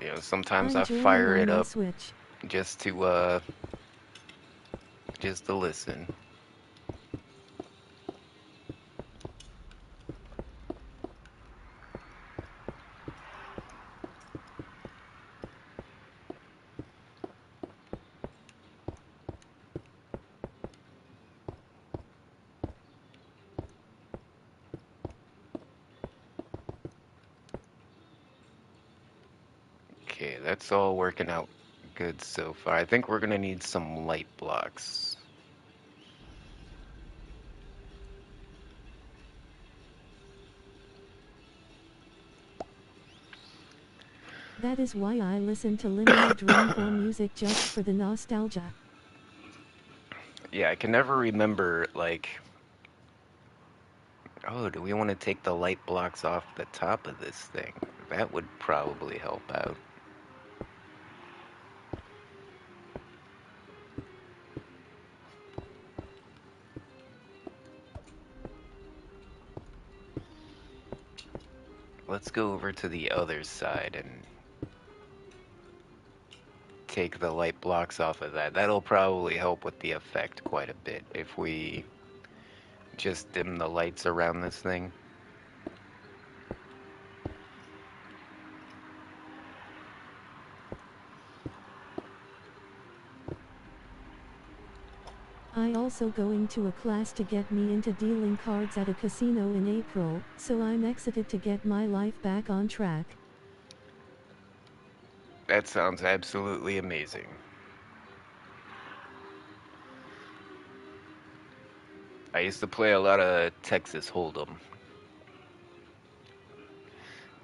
You know, sometimes I'm I joining fire on it my up Switch. just to listen. Okay, that's all working out good so far. I think we're gonna need some light blocks. That is why I listen to Linear Dreamcore music just for the nostalgia. Yeah, I can never remember, like, oh, do we want to take the light blocks off the top of this thing? That would probably help out. Let's go over to the other side and take the light blocks off of that. That'll probably help with the effect quite a bit if we just dim the lights around this thing. I also going to a class to get me into dealing cards at a casino in April, so I'm excited to get my life back on track. That sounds absolutely amazing. I used to play a lot of Texas Hold'em.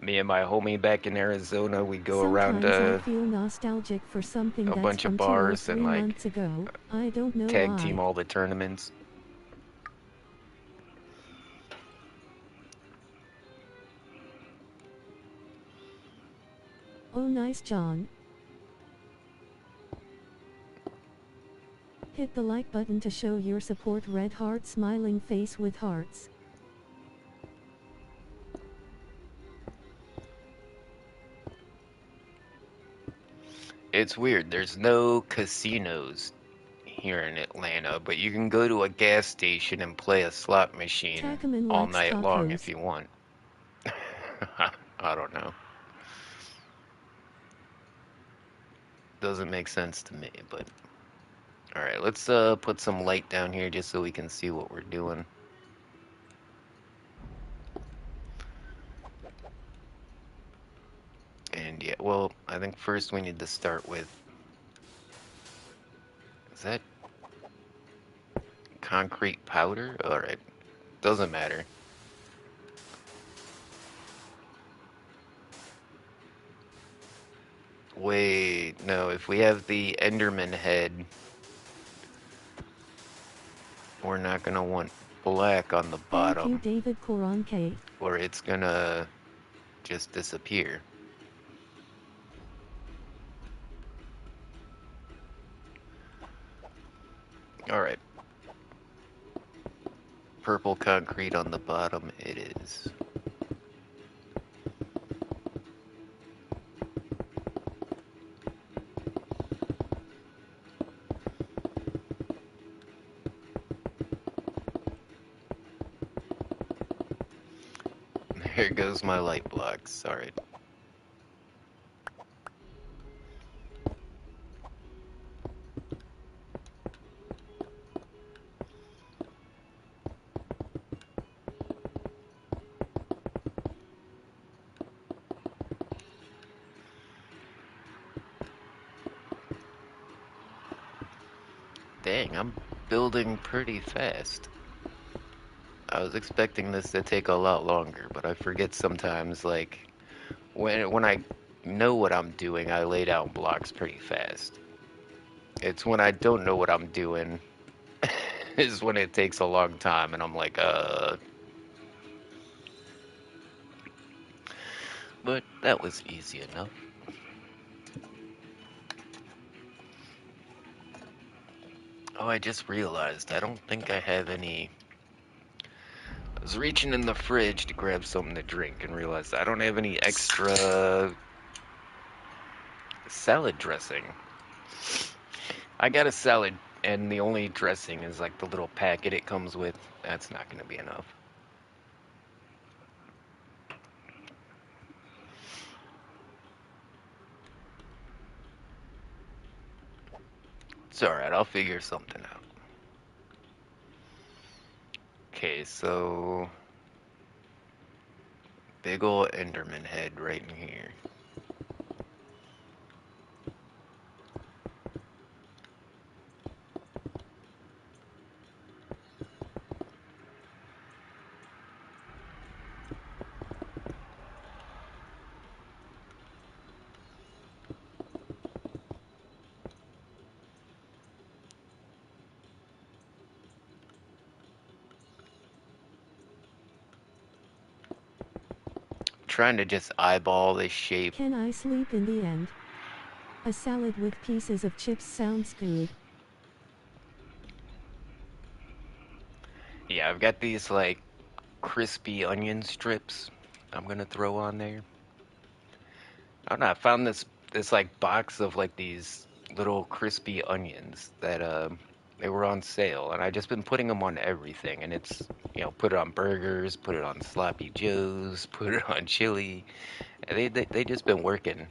Me and my homie back in Arizona, we go around Sometimes I feel nostalgic for something a that's bunch of from 2 or bars 3 and like months ago, I don't know tag team why. all the tournaments. Oh nice John. Hit the like button to show your support. Red heart smiling face with hearts. It's weird. There's no casinos here in Atlanta, but you can go to a gas station and play a slot machine Tackman all likes night long if tacos. you want. I don't know. Doesn't make sense to me, but alright, let's put some light down here just so we can see what we're doing. And yeah, well, I think first we need to start with, is that concrete powder? Alright, doesn't matter. Wait, no, if we have the Enderman head, we're not gonna want black on the Thank you bottom, David Koronke. or it's gonna just disappear. Alright. Purple concrete on the bottom it is. There goes my light blocks. Alright. Dang, I'm building pretty fast. I was expecting this to take a lot longer, but I forget sometimes, like, when I know what I'm doing, I lay down blocks pretty fast. It's when I don't know what I'm doing is when it takes a long time, and I'm like, But that was easy enough. Oh, I just realized I don't think I have any. I was reaching in the fridge to grab something to drink and realized I don't have any extra salad dressing. I got a salad, and the only dressing is like the little packet it comes with. That's not going to be enough. It's alright, I'll figure something out. Okay, so big ol' Enderman head right in here. Trying to just eyeball this shape. Can I sleep in the end? A salad with pieces of chips sounds good. Yeah, I've got these like crispy onion strips I'm gonna throw on there. I don't know, I found this like box of like these little crispy onions that they were on sale, and I just been putting them on everything, and it's, put it on burgers, put it on sloppy joes, put it on chili. And they just been working.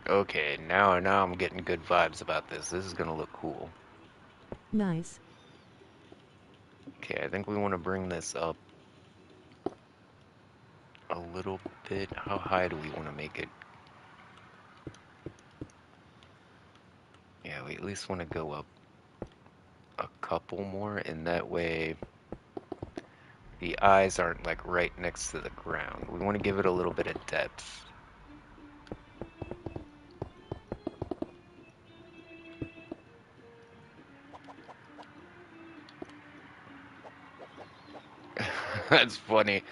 Okay, now I'm getting good vibes about this. This is gonna look cool. Nice. Okay, I think we want to bring this up a little bit. How high do we want to make it? Yeah, we at least want to go up a couple more, and that way the eyes aren't like right next to the ground. We want to give it a little bit of depth. That's funny.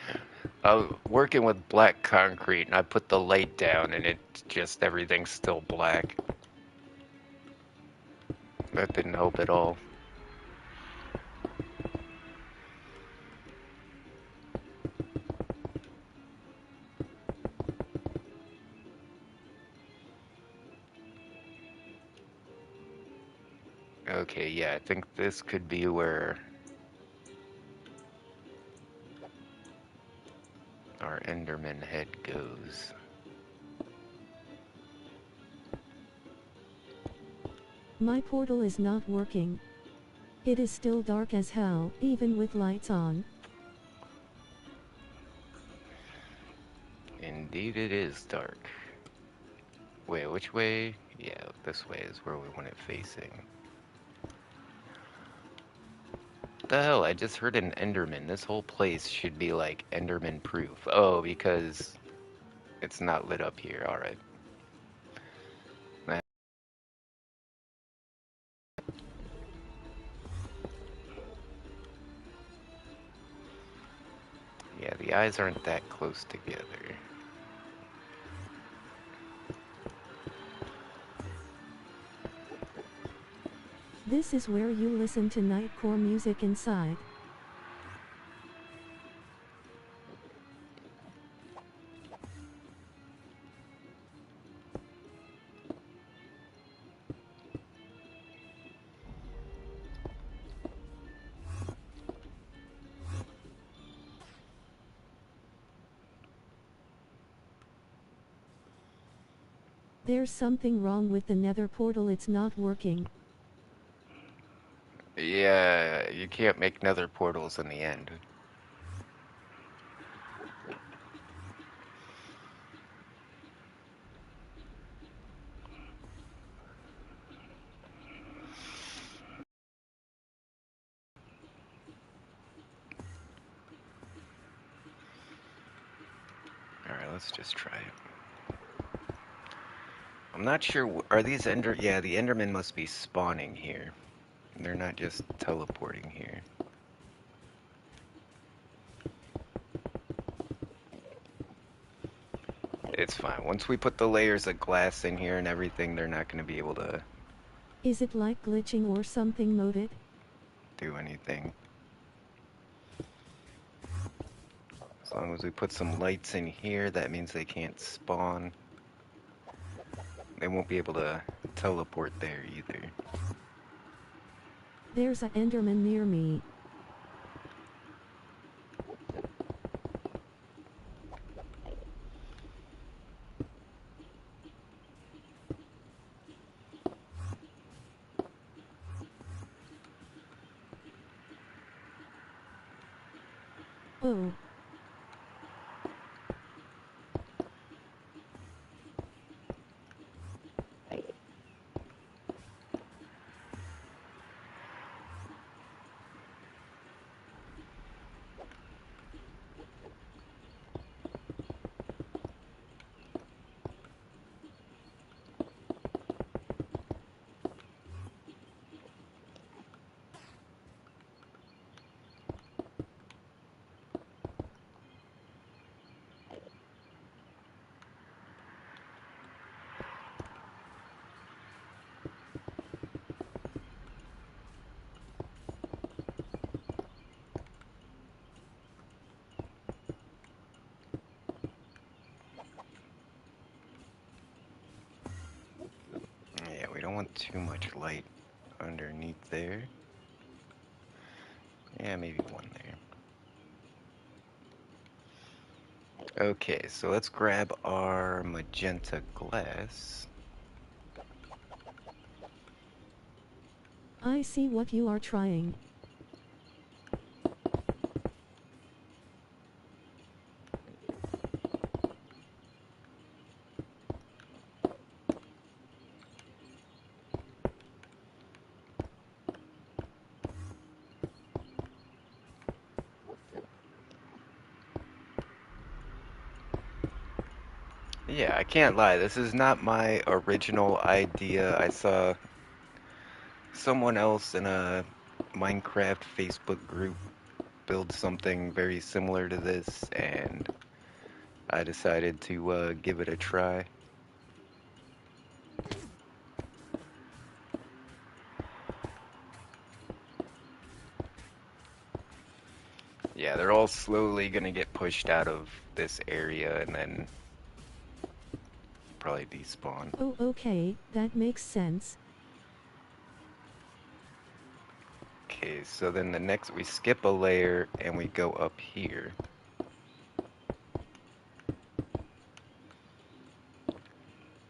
I was working with black concrete and I put the light down and it just everything's still black. That didn't help at all. Okay, yeah, I think this could be where our Enderman head goes. My portal is not working. It is still dark as hell, even with lights on. Indeed it is dark. Wait, which way? Yeah, this way is where we want it facing. What the hell? I just heard an Enderman. This whole place should be like Enderman proof. Oh, because it's not lit up here. Alright. Yeah, the eyes aren't that close together. This is where you listen to nightcore music inside. There's something wrong with the nether portal, it's not working. Yeah, you can't make nether portals in the end. Alright, let's just try it. I'm not sure, are these yeah, the Endermen must be spawning here. They're not just teleporting here. It's fine. Once we put the layers of glass in here and everything, they're not going to be able to Is it like glitching or something moded? do anything. As long as we put some lights in here, that means they can't spawn. They won't be able to teleport there either. There's a Enderman near me. Oh. Yeah, we don't want too much light underneath there. Yeah, maybe one there. Okay, so let's grab our magenta glass. I see what you are trying. Yeah, I can't lie. This is not my original idea. I saw someone else in a Minecraft Facebook group build something very similar to this, and I decided to give it a try. Yeah, they're all slowly gonna get pushed out of this area and then probably despawn. Oh, okay, that makes sense. Okay, so then the next, we skip a layer and we go up here.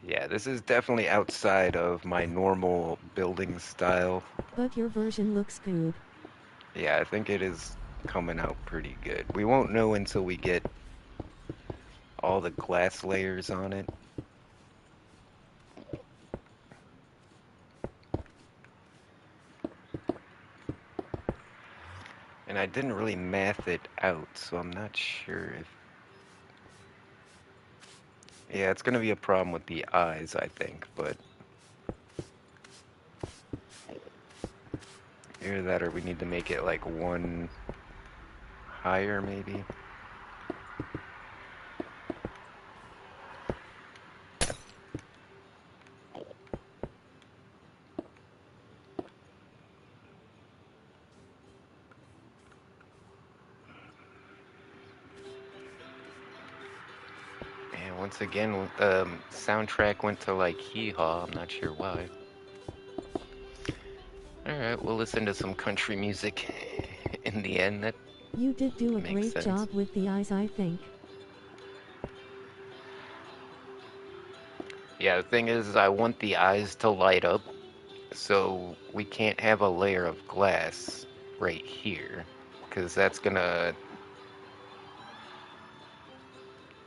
Yeah, this is definitely outside of my normal building style. But your version looks good. Yeah, I think it is coming out pretty good. We won't know until we get all the glass layers on it. And I didn't really math it out, so I'm not sure if... Yeah, it's gonna be a problem with the eyes, I think, but... Either that or we need to make it like one higher, maybe? And once again, soundtrack went to like Hee Haw, I'm not sure why. Alright, we'll listen to some country music in the end. That You did do a makes great sense. job with the eyes, I think. Yeah, the thing is, I want the eyes to light up, so we can't have a layer of glass right here, because that's gonna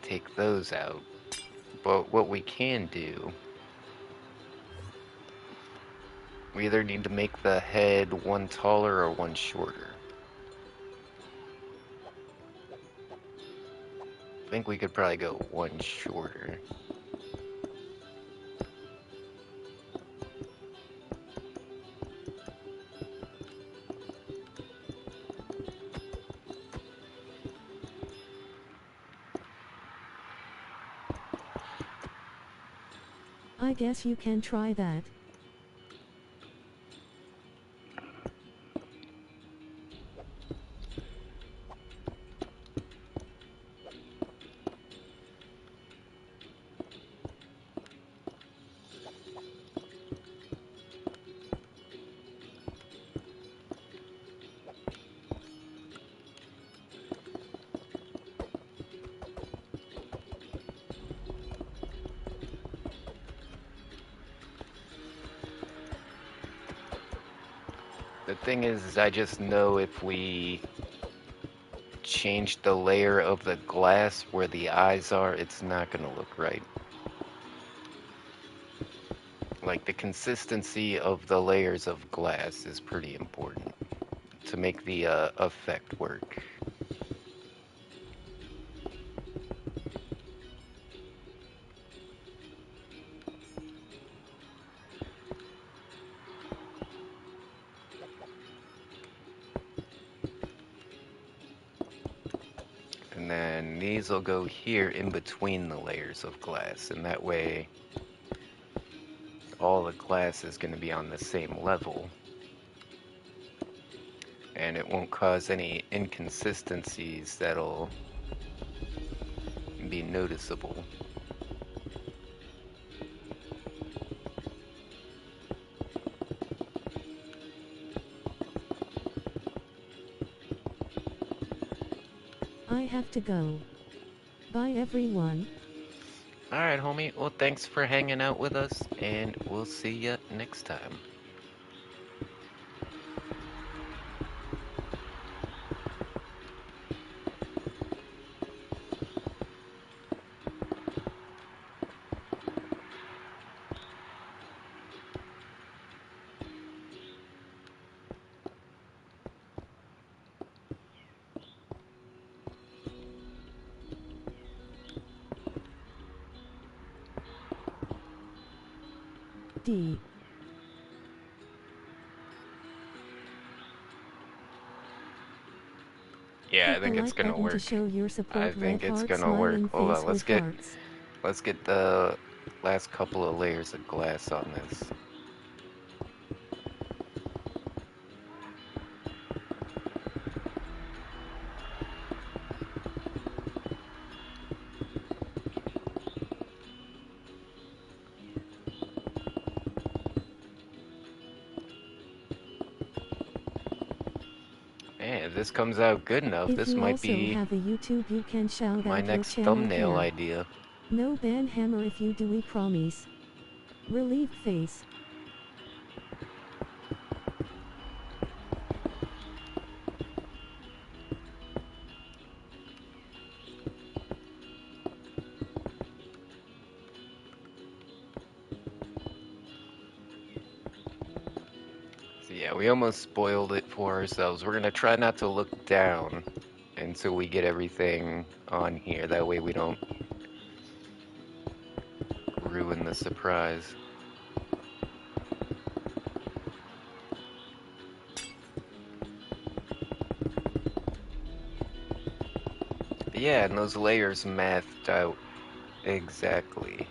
take those out. But what we can do, we either need to make the head one taller or one shorter. I think we could probably go one shorter. I guess you can try that. The thing is I just know if we change the layer of the glass where the eyes are, it's not gonna look right. Like, the consistency of the layers of glass is pretty important to make the effect work. And then these will go here in between the layers of glass, and that way all the glass is going to be on the same level, and it won't cause any inconsistencies that'll be noticeable. I have to go. Bye everyone. Alright, homie. Well, thanks for hanging out with us, and we'll see ya next time. D. Yeah, I Hit the think it's like gonna button to work. show your I support. think Red it's heart gonna work. smiling Hold face on, with hearts. let's get the last couple of layers of glass on this. Man, if this comes out good enough, If this you might also be have a YouTube, you can shout my out your next channel thumbnail here. idea. No ban hammer if you do, we promise. Relieved face. So yeah, we almost spoiled it for ourselves. We're gonna try not to look down until we get everything on here. That way we don't ruin the surprise. But yeah, and those layers mathed out exactly.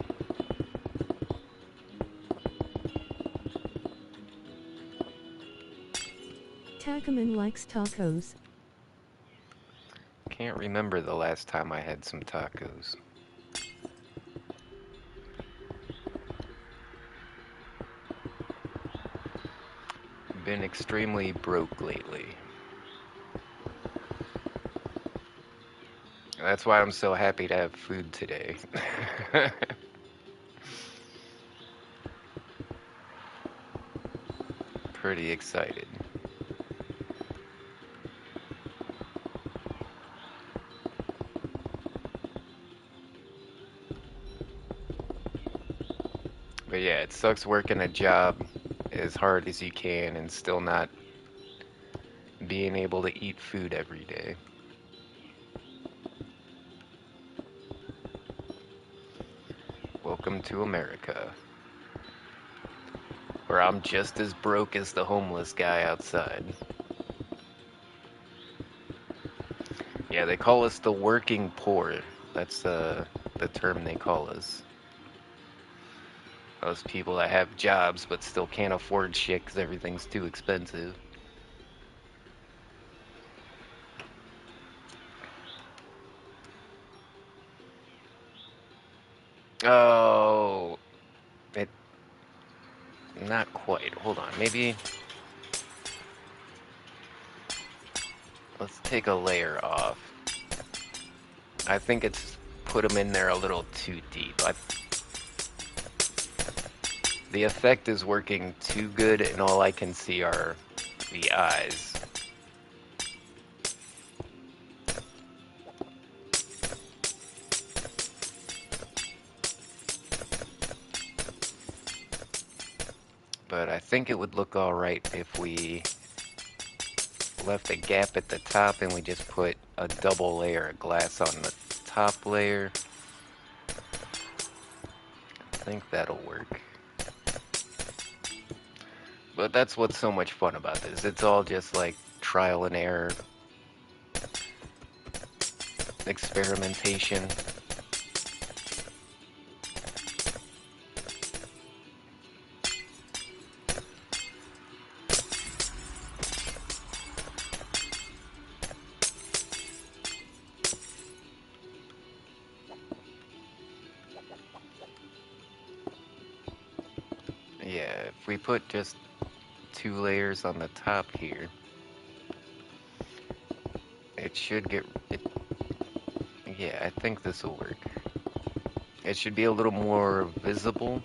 Takaman likes tacos. Can't remember the last time I had some tacos. Been extremely broke lately. That's why I'm so happy to have food today. Pretty excited. But yeah, it sucks working a job as hard as you can and still not being able to eat food every day. Welcome to America, where I'm just as broke as the homeless guy outside. Yeah, they call us the working poor. That's the term they call us. Those people that have jobs but still can't afford shit because everything's too expensive. Oh, it not quite. Hold on, maybe let's take a layer off. I think it's put them in there a little too deep. The effect is working too good, and all I can see are the eyes. But I think it would look alright if we left a gap at the top and we just put a double layer of glass on the top layer. I think that'll work. But that's what's so much fun about this. It's all just like trial and error, experimentation. Yeah, if we put just 2 layers on the top here, it should get it. Yeah, I think this will work. It should be a little more visible.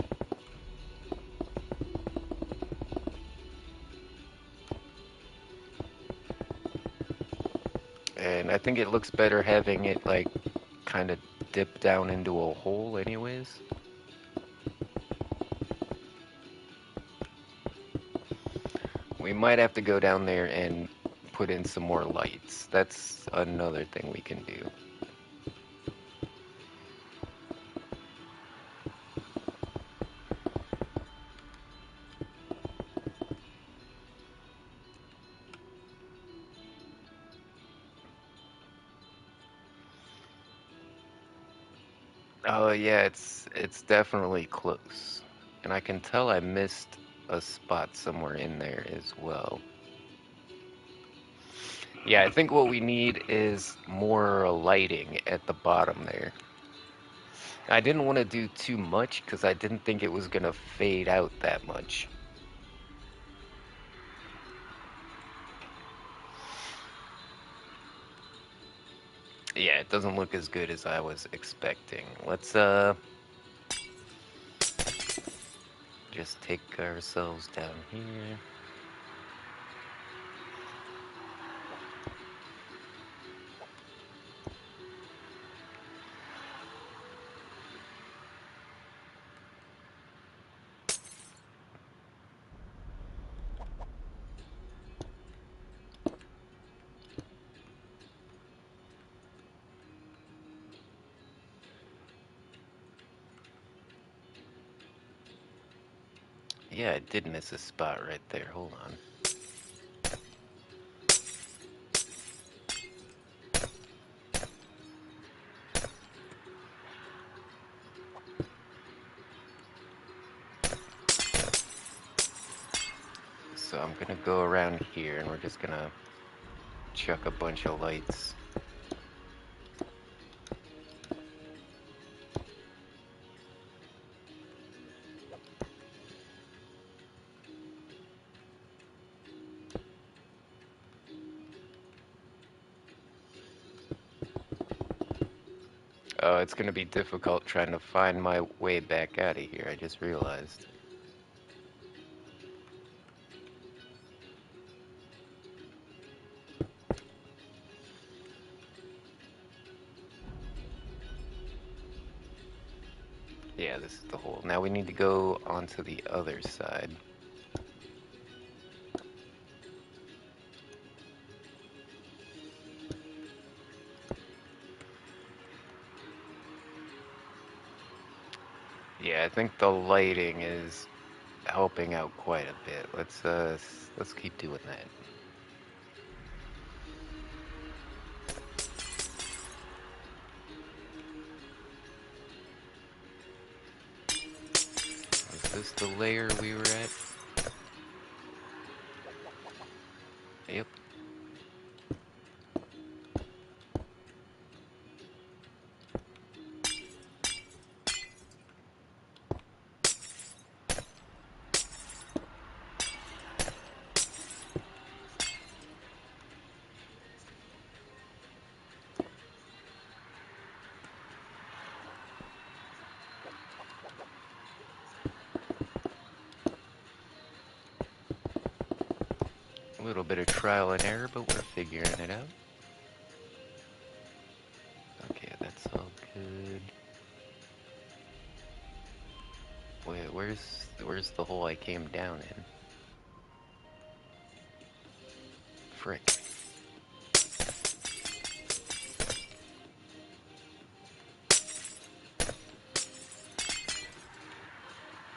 And I think it looks better having it like kind of dip down into a hole anyways. We might have to go down there and put in some more lights. That's another thing we can do. Oh yeah, it's definitely close. And I can tell I missed a spot somewhere in there as well. Yeah, I think what we need is more lighting at the bottom there. I didn't want to do too much because I didn't think it was gonna fade out that much. Yeah, it doesn't look as good as I was expecting. Let's just take ourselves down here. Yeah, I did miss a spot right there. Hold on. So I'm gonna go around here and we're just gonna chuck a bunch of lights. Oh, it's gonna be difficult trying to find my way back out of here, I just realized. Yeah, this is the hole. Now we need to go onto the other side. Yeah, I think the lighting is helping out quite a bit. Let's keep doing that. Is this the layer we were at? Yep. A little bit of trial and error, but we're figuring it out. Okay, that's all good. Wait, where's the hole I came down in? Frick.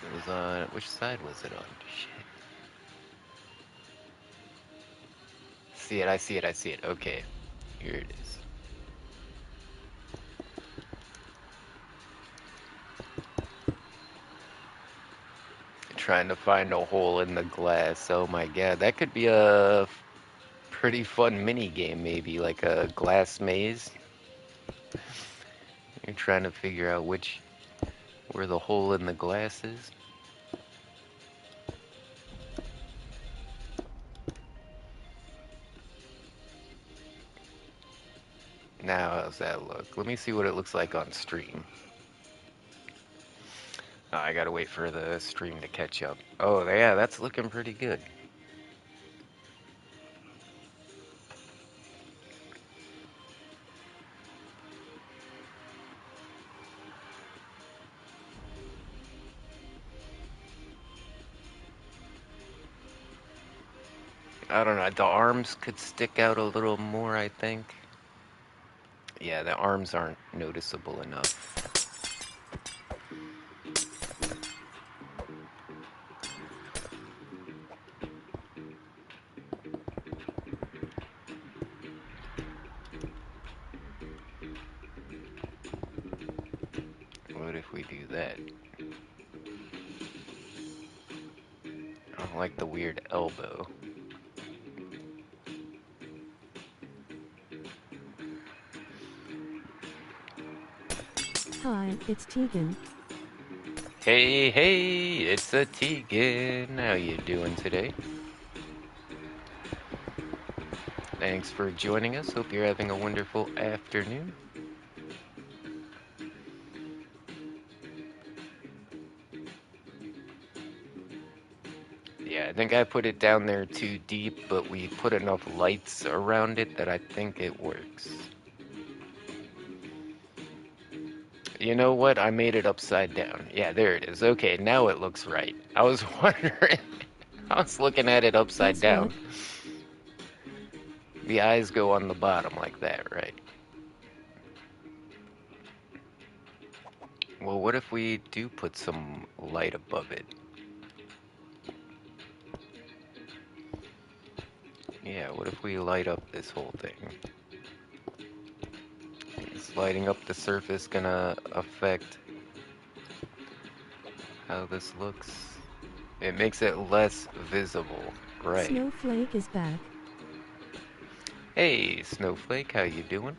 It was on, which side was it on? Shit. See it, I see it, I see it. Okay, here it is. Trying to find a hole in the glass. Oh my god, that could be a pretty fun mini game, maybe like a glass maze. You're trying to figure out where the hole in the glass is. Now, how's that look? Let me see what it looks like on stream. Oh, I gotta wait for the stream to catch up. Oh, yeah, that's looking pretty good. I don't know, the arms could stick out a little more, I think. Yeah, the arms aren't noticeable enough. do that. I don't like the weird elbow. Hi, it's Tegan. Hey, hey, it's a Tegan. How you doing today? Thanks for joining us. Hope you're having a wonderful afternoon. Yeah, I think I put it down there too deep, but we put enough lights around it that I think it works. You know what? I made it upside down. Yeah, there it is. Okay, now it looks right. I was wondering. I was looking at it upside Guess what? down. The eyes go on the bottom like that, right? Well, what if we do put some light above it? Yeah, what if we light up this whole thing? Is lighting up the surface gonna affect how this looks? It makes it less visible, right? Snowflake is back. Hey, Snowflake, how you doing?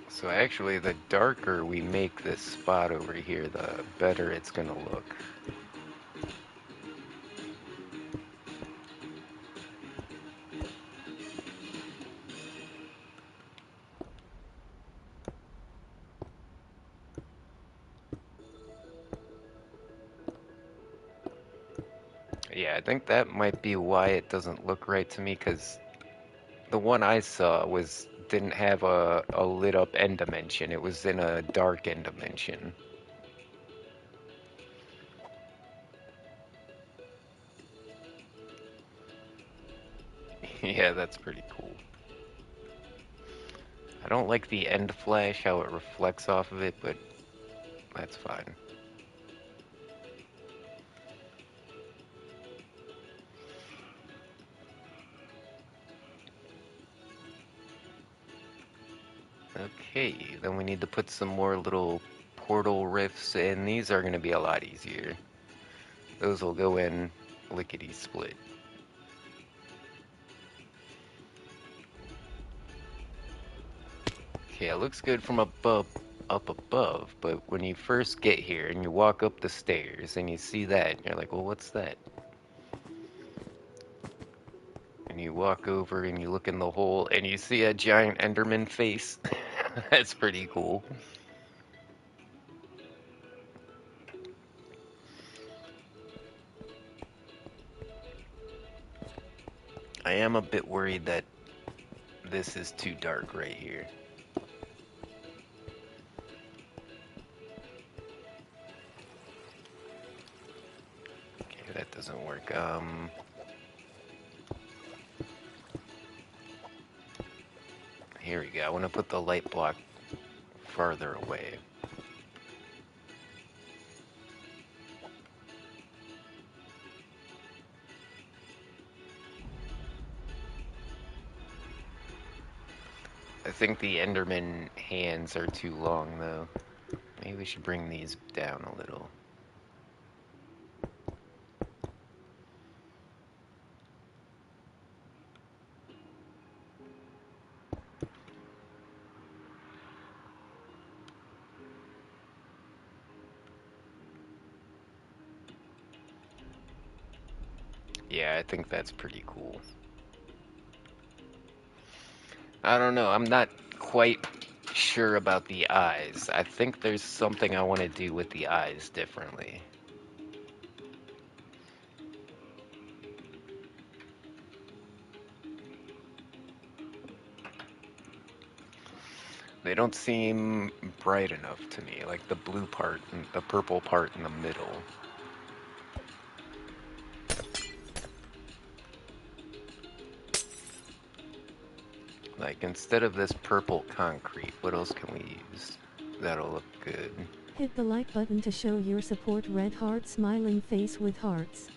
So actually, the darker we make this spot over here, the better it's gonna look. Yeah, I think that might be why it doesn't look right to me, because the one I saw didn't have a lit up end dimension. It was in a dark end dimension. Yeah, that's pretty cool. I don't like the end flash, how it reflects off of it, but that's fine. Okay, then we need to put some more little portal rifts, and these are going to be a lot easier. Those will go in lickety-split. Okay, it looks good from up above, but when you first get here and you walk up the stairs and you see that, you're like, well, what's that? And you walk over and you look in the hole and you see a giant Enderman face. That's pretty cool. I am a bit worried that this is too dark right here. Okay, that doesn't work. Here we go. I want to put the light block farther away. I think the Enderman hands are too long, though. Maybe we should bring these down a little. Yeah, I think that's pretty cool. I don't know. I'm not quite sure about the eyes. I think there's something I want to do with the eyes differently. They don't seem bright enough to me, like the blue part and the purple part in the middle. Like, instead of this purple concrete, what else can we use? That'll look good. Hit the like button to show your support. Red heart smiling face with hearts.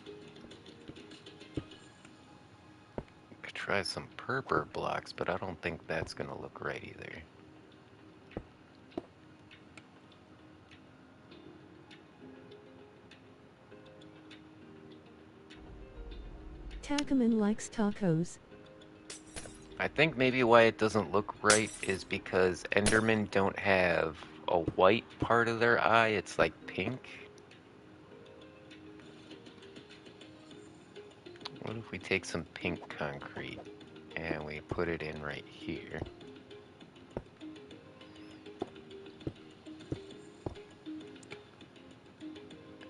try some purple blocks, but I don't think that's gonna look right either. Tacaman likes tacos. I think maybe why it doesn't look right is because Endermen don't have a white part of their eye, it's like pink. What if we take some pink concrete and we put it in right here?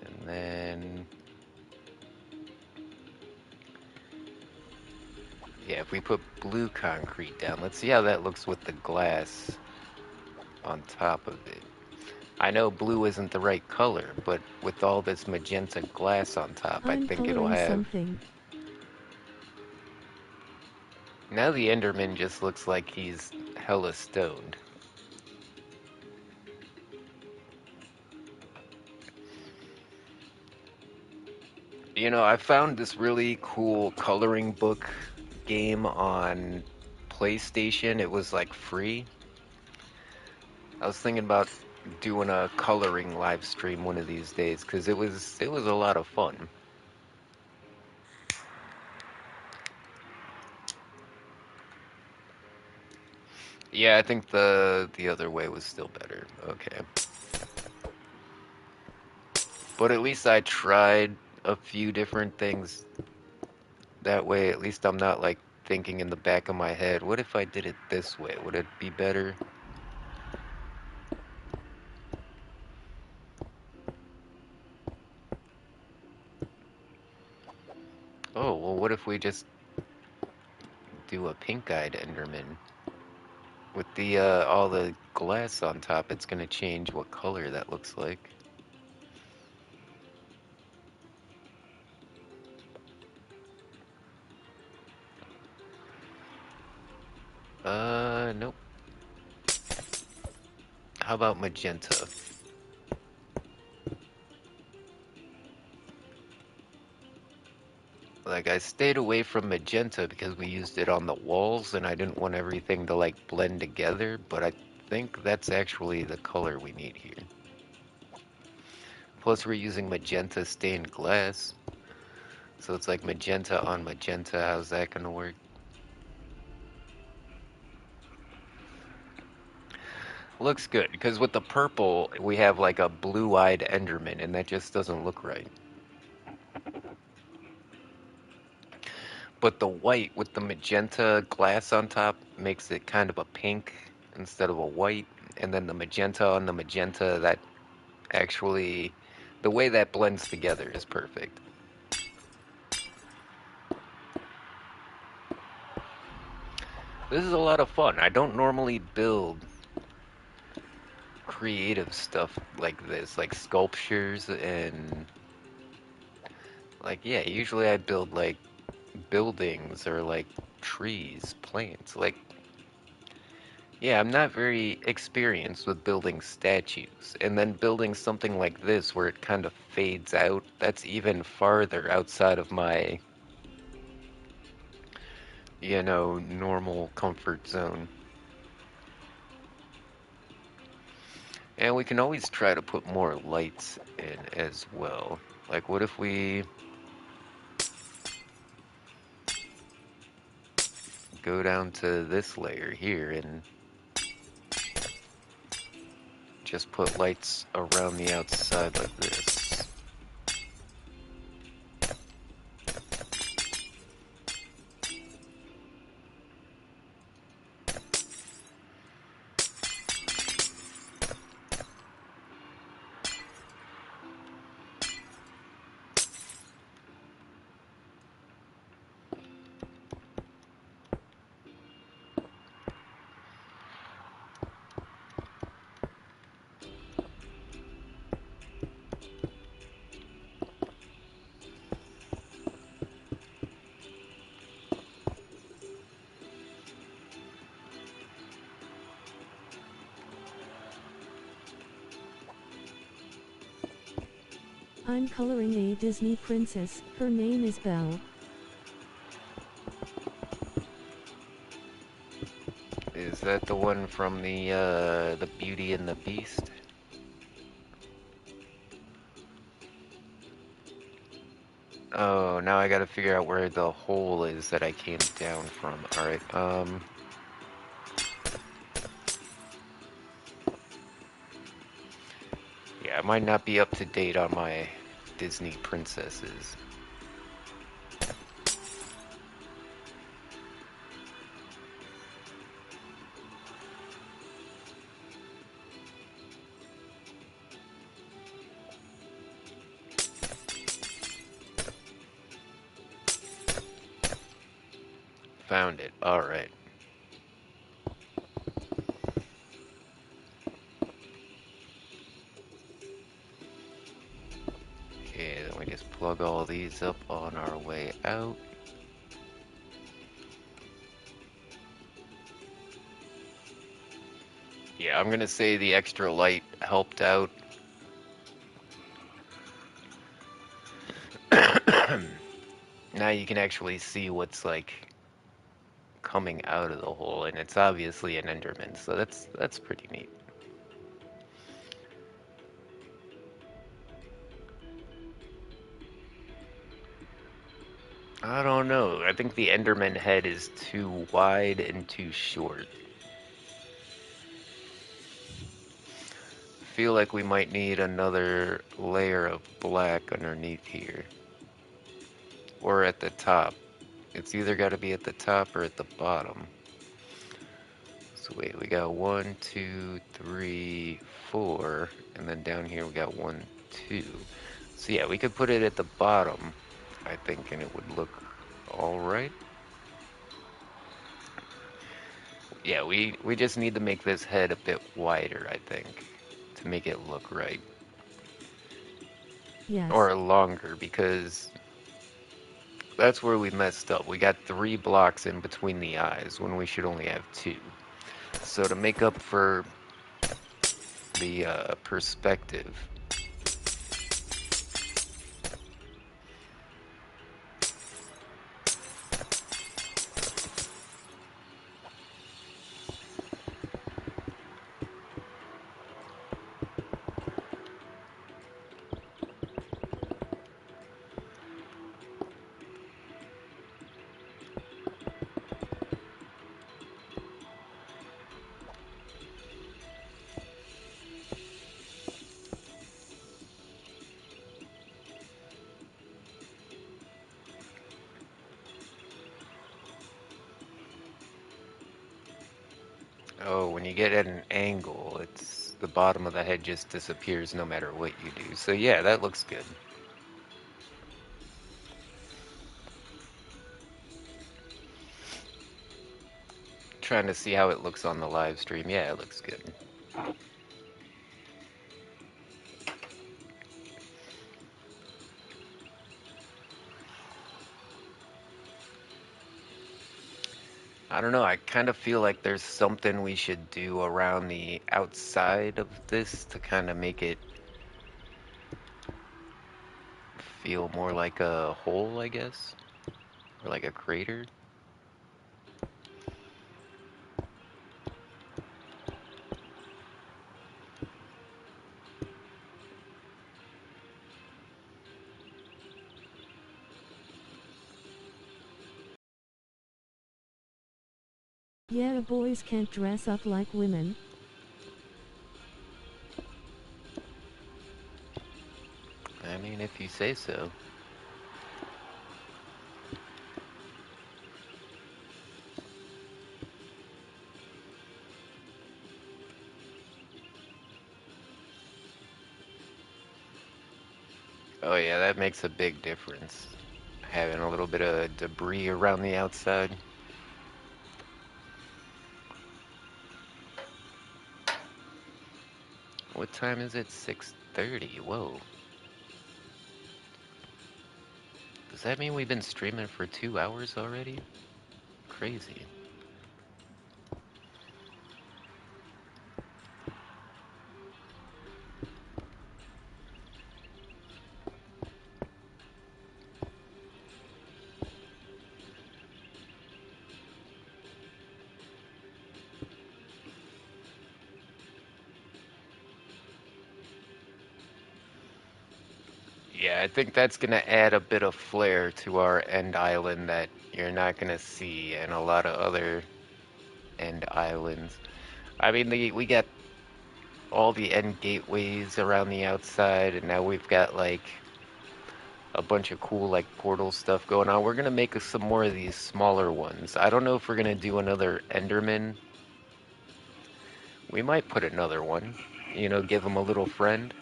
And then, yeah, if we put blue concrete down, let's see how that looks with the glass on top of it. I know blue isn't the right color, but with all this magenta glass on top, I I'm think it'll coloring have... something. Now the Enderman just looks like he's hella stoned. You know, I found this really cool coloring book game on PlayStation. It was like free. I was thinking about doing a coloring live stream one of these days because it was a lot of fun. Yeah, I think the other way was still better. Okay. But at least I tried a few different things. That way, at least I'm not like thinking in the back of my head, what if I did it this way? Would it be better? Oh, well, what if we just do a pink-eyed Enderman? With the all the glass on top, it's gonna change what color that looks like. Nope. How about magenta? Like, I stayed away from magenta because we used it on the walls and I didn't want everything to like blend together, but I think that's actually the color we need here. Plus we're using magenta stained glass, so it's like magenta on magenta. How's that gonna work? Looks good, because with the purple we have like a blue-eyed Enderman and that just doesn't look right. But the white with the magenta glass on top makes it kind of a pink instead of a white. And then the magenta on the magenta, that actually, the way that blends together is perfect. This is a lot of fun. I don't normally build creative stuff like this, like sculptures and like, yeah, usually I build like buildings or like trees, plants, like, yeah, I'm not very experienced with building statues, and then building something like this where it kind of fades out, that's even farther outside of my, you know, normal comfort zone. And we can always try to put more lights in as well. Like, what if we go down to this layer here and just put lights around the outside like this? I'm coloring a Disney princess. Her name is Belle. that the one from the Beauty and the Beast? Oh, now I gotta figure out where the hole is that I came down from. Alright, yeah, I might not be up to date on my Disney princesses. Found it. Alright. Okay, then we just plug all these up on our way out. Yeah, I'm gonna say the extra light helped out. Now you can actually see what's like coming out of the hole, and it's obviously an Enderman, so that's pretty neat. I don't know. I think the Enderman head is too wide and too short. Feel like we might need another layer of black underneath here. Or at the top. It's either got to be at the top or at the bottom. So wait, we got 1, 2, 3, 4, and then down here we got 1, 2. So yeah, we could put it at the bottom, I think, and it would look alright. Yeah, we just need to make this head a bit wider, I think, to make it look right. Yes. Or longer, because that's where we messed up. We got 3 blocks in between the eyes when we should only have 2. So to make up for the perspective, oh, when you get at an angle, it's the bottom of the head just disappears no matter what you do. So yeah, that looks good. Trying to see how it looks on the live stream. Yeah, it looks good. I don't know, I kind of feel like there's something we should do around the outside of this to kind of make it feel more like a hole, I guess, or like a crater. Yeah, boys can't dress up like women. I mean, if you say so. Oh yeah, that makes a big difference. Having a little bit of debris around the outside. What time is it? 6:30. Whoa. Does that mean we've been streaming for 2 hours already? Crazy. Yeah, I think that's gonna add a bit of flair to our end island that you're not gonna see in a lot of other end islands. I mean, we got all the end gateways around the outside, and now we've got like a bunch of cool like portal stuff going on. We're gonna make some more of these smaller ones. I don't know if we're gonna do another Enderman. We might put another one. You know, give him a little friend.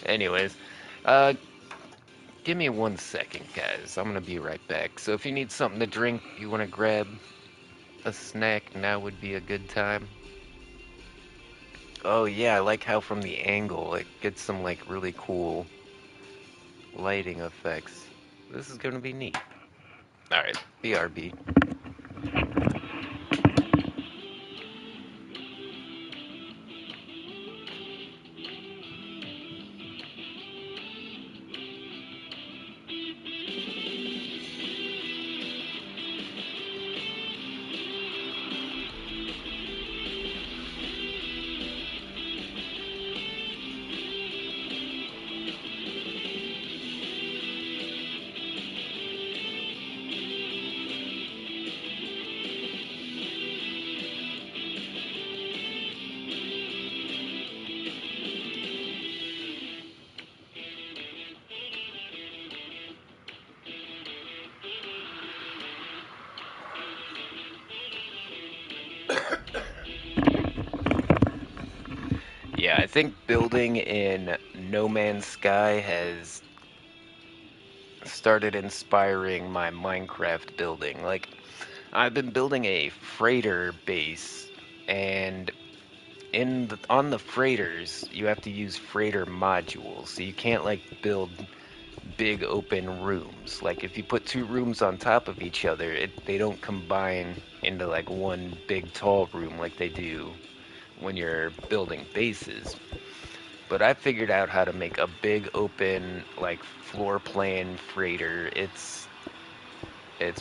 Anyways, uh, give me 1 second, guys. I'm gonna be right back. So if you need something to drink, you wanna grab a snack, now would be a good time. Oh yeah, I like how from the angle it gets some like really cool lighting effects. This is gonna be neat. Alright, BRB. Yeah, I think building in No Man's Sky has started inspiring my Minecraft building. Like, I've been building a freighter base, and on the freighters, you have to use freighter modules, so you can't like build big open rooms. Like if you put two rooms on top of each other, they don't combine into like one big tall room like they do when you're building bases. But I figured out how to make a big open like floor plan freighter. It's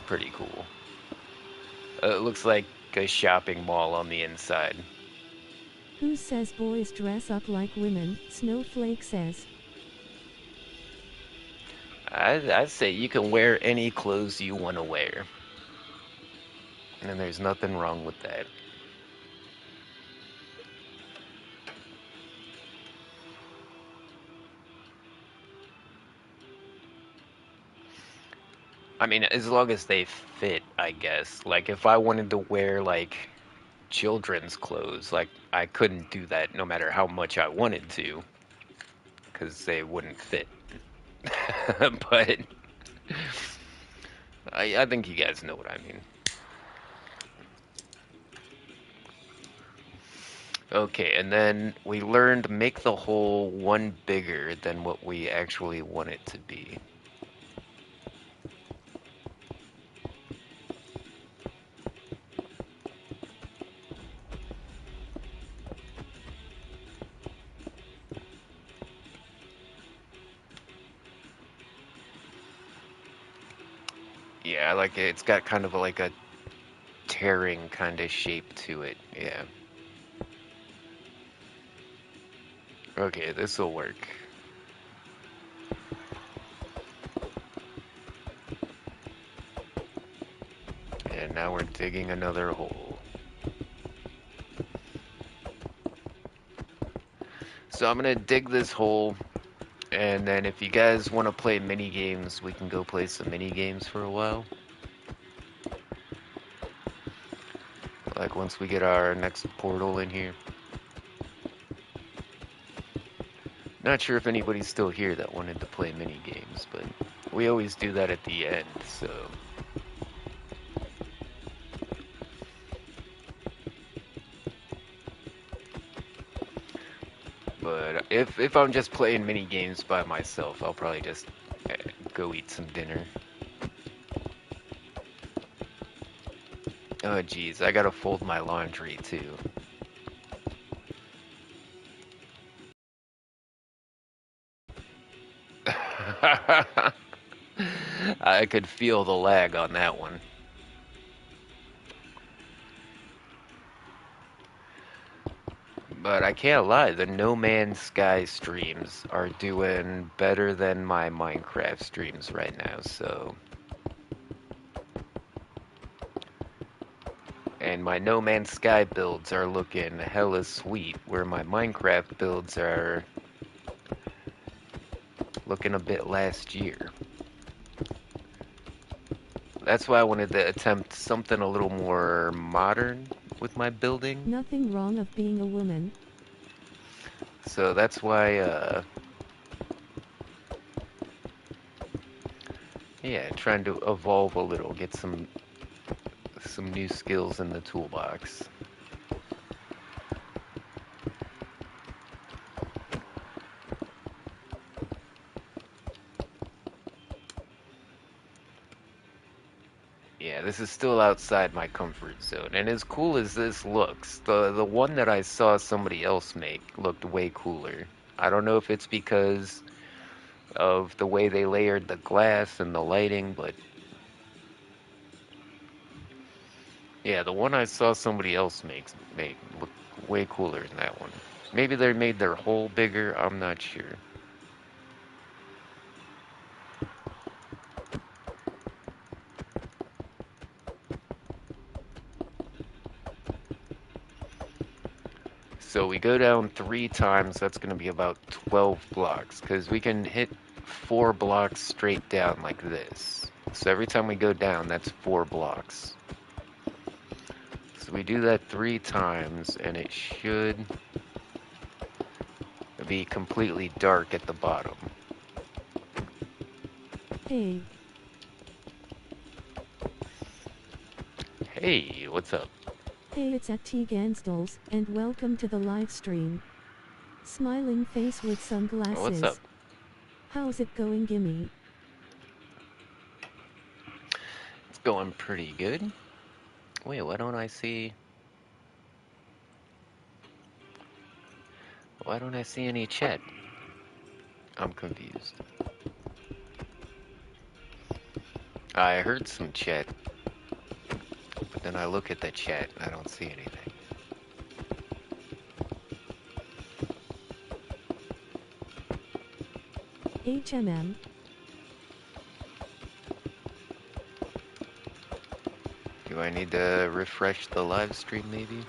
pretty cool. It looks like a shopping mall on the inside. Who says boys dress up like women? Snowflake says. I say you can wear any clothes you want to wear. And there's nothing wrong with that. I mean, as long as they fit, I guess. Like, if I wanted to wear, like, children's clothes, like, I couldn't do that no matter how much I wanted to, because they wouldn't fit. But I think you guys know what I mean. Okay, and then we learned make the hole one bigger than what we actually want it to be. Yeah, I like it. It's got kind of like a tearing kind of shape to it. Yeah. Okay, this will work. And now we're digging another hole. So I'm gonna dig this hole, and then if you guys want to play mini games, we can go play some mini games for a while. Like once we get our next portal in here. Not sure if anybody's still here that wanted to play mini games, but we always do that at the end, so. But if I'm just playing mini games by myself, I'll probably just go eat some dinner. Oh geez, I gotta fold my laundry too. I could feel the lag on that one. But I can't lie, the No Man's Sky streams are doing better than my Minecraft streams right now, so. And my No Man's Sky builds are looking hella sweet, where my Minecraft builds are looking a bit last year. That's why I wanted to attempt something a little more modern with my building. Nothing wrong of being a woman. So that's why, yeah, trying to evolve a little, get some new skills in the toolbox. Yeah, this is still outside my comfort zone. And as cool as this looks, the one that I saw somebody else make looked way cooler. I don't know if it's because of the way they layered the glass and the lighting, but yeah, the one I saw somebody else make look way cooler than that one. Maybe they made their hole bigger, I'm not sure. So we go down 3 times, that's going to be about 12 blocks, because we can hit 4 blocks straight down like this. So every time we go down, that's 4 blocks. So we do that 3 times, and it should be completely dark at the bottom. Hey, Hey, what's up? hey, it's at T Gansdals, and welcome to the live stream. Smiling face with What's up? sunglasses. How's it going, Gimme? It's going pretty good. Wait, why don't I see... Why don't I see any chat? I'm confused. I heard some chat, but then I look at the chat and I don't see anything. HMM. Do I need to refresh the live stream maybe?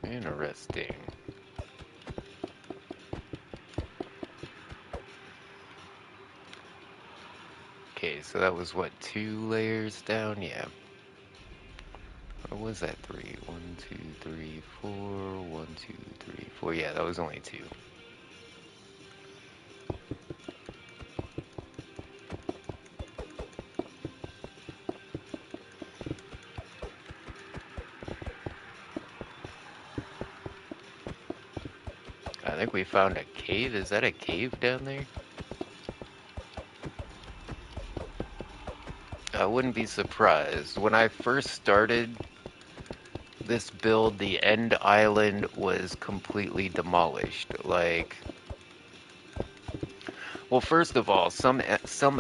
Interesting. Okay, so that was what, 2 layers down? Yeah. Or was that 3? 1, 2, 3, 4. 1, 2, 3, 4. Yeah, that was only 2. I think we found a cave. Is that a cave down there? I wouldn't be surprised. When I first started this build, the end island was completely demolished. Like, well, first of all, some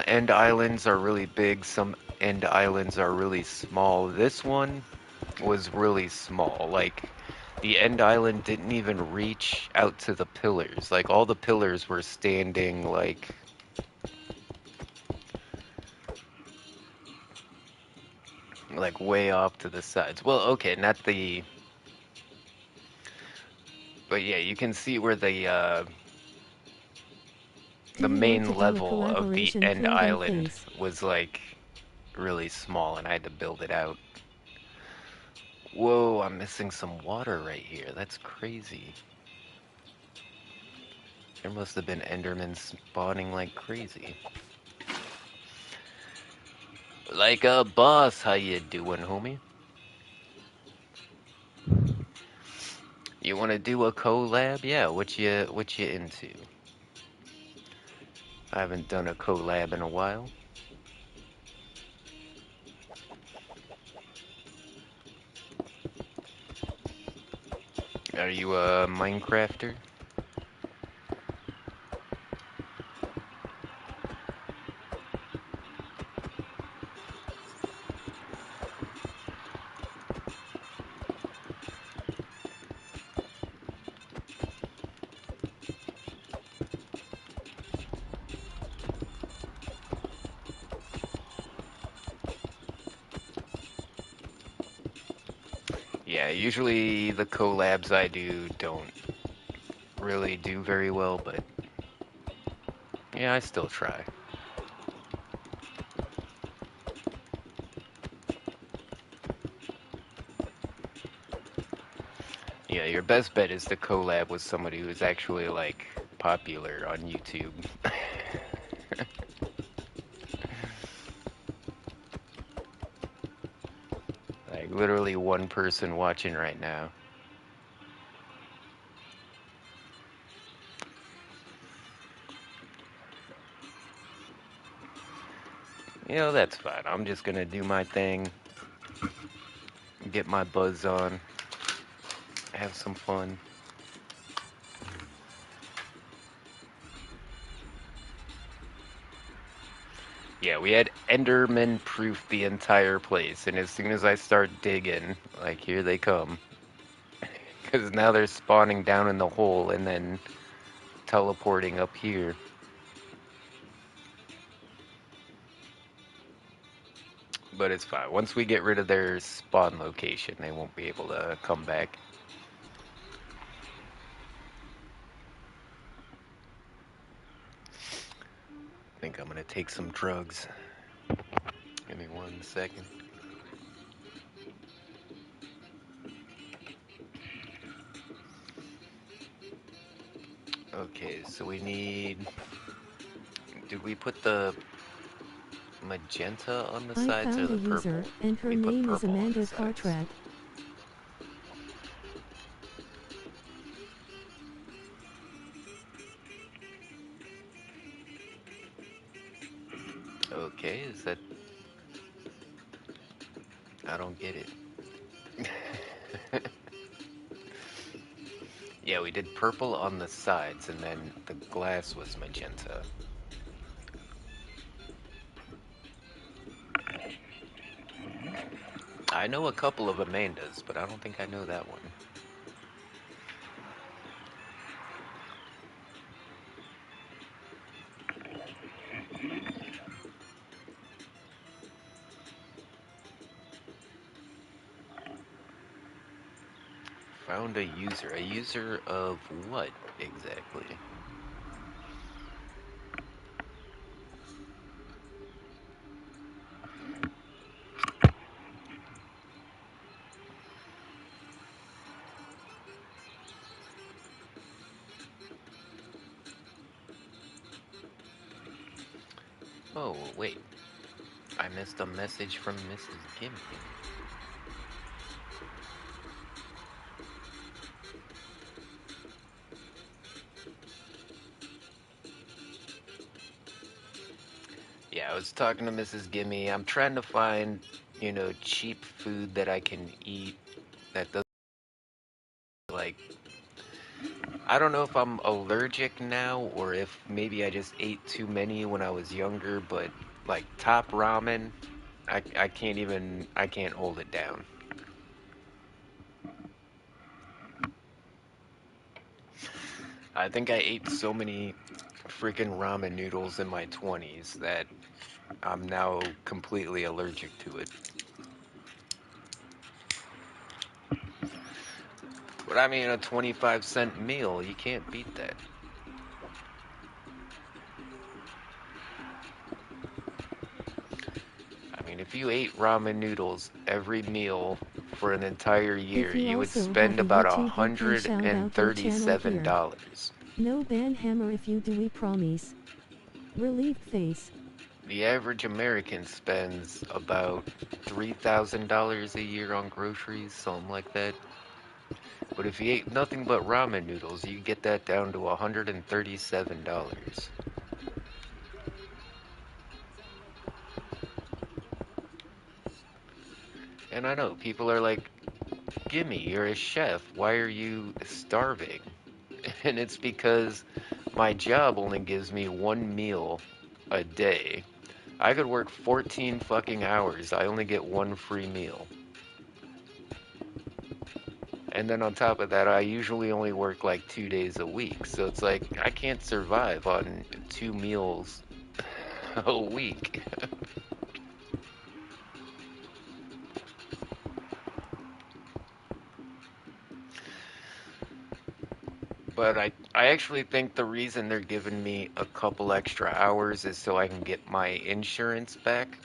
end islands are really big, some end islands are really small. This one was really small. Like, the end island didn't even reach out to the pillars. Like, all the pillars were standing, like way off to the sides. Well, okay, not the... But yeah, you can see where Do the you want to main do a level of the collaboration end throwdown island face? was like really small and I had to build it out. Whoa, I'm missing some water right here. That's crazy. There must have been Endermen spawning like crazy. Like a boss, how you doing, homie? You want to do a collab? Yeah, what you into? I haven't done a collab in a while. Are you a Minecrafter? Yeah, usually the collabs I do don't really do very well, but yeah, I still try. Yeah, your best bet is to collab with somebody who's actually like popular on YouTube. Like literally one person watching right now. You know, that's fine. I'm just gonna do my thing, get my buzz on, have some fun. Yeah, we had Enderman proof the entire place, and as soon as I start digging, like here they come. Because now they're spawning down in the hole and then teleporting up here. But it's fine. Once we get rid of their spawn location, they won't be able to come back. I think I'm gonna take some drugs. Give me 1 second. Okay, so we need... Did we put the magenta on the I sides or found a the purple? user, and her We put name is purple on the Amanda sides. Cartrat. Okay, is that... I don't get it. Yeah, we did purple on the sides, and then the glass was magenta. I know a couple of Amandas, but I don't think I know that one. Found a user. A user of what, exactly? Oh, wait. I missed a message from Mrs. Gimme. Yeah, I was talking to Mrs. Gimme. I'm trying to find, cheap food that I can eat that doesn't, like, I don't know if I'm allergic now or if maybe I just ate too many when I was younger, but like top ramen, I can't even, I can't hold it down. I think I ate so many freaking ramen noodles in my 20s that I'm now completely allergic to it. But I mean, a 25-cent meal, you can't beat that. I mean, if you ate ramen noodles every meal for an entire year, If you you would also have spend a about YouTube you can $137. shout out your channel here. No ban hammer if you do, we promise. Relieved face. The average American spends about $3,000 a year on groceries, something like that. But if you ate nothing but ramen noodles, you get that down to $137. And I know people are like, Gimme, you're a chef. Why are you starving? And it's because my job only gives me one meal a day. I could work 14 fucking hours. I only get one free meal. And then on top of that, I usually only work like 2 days a week. So it's like I can't survive on two meals a week. But I actually think the reason they're giving me a couple extra hours is so I can get my insurance back.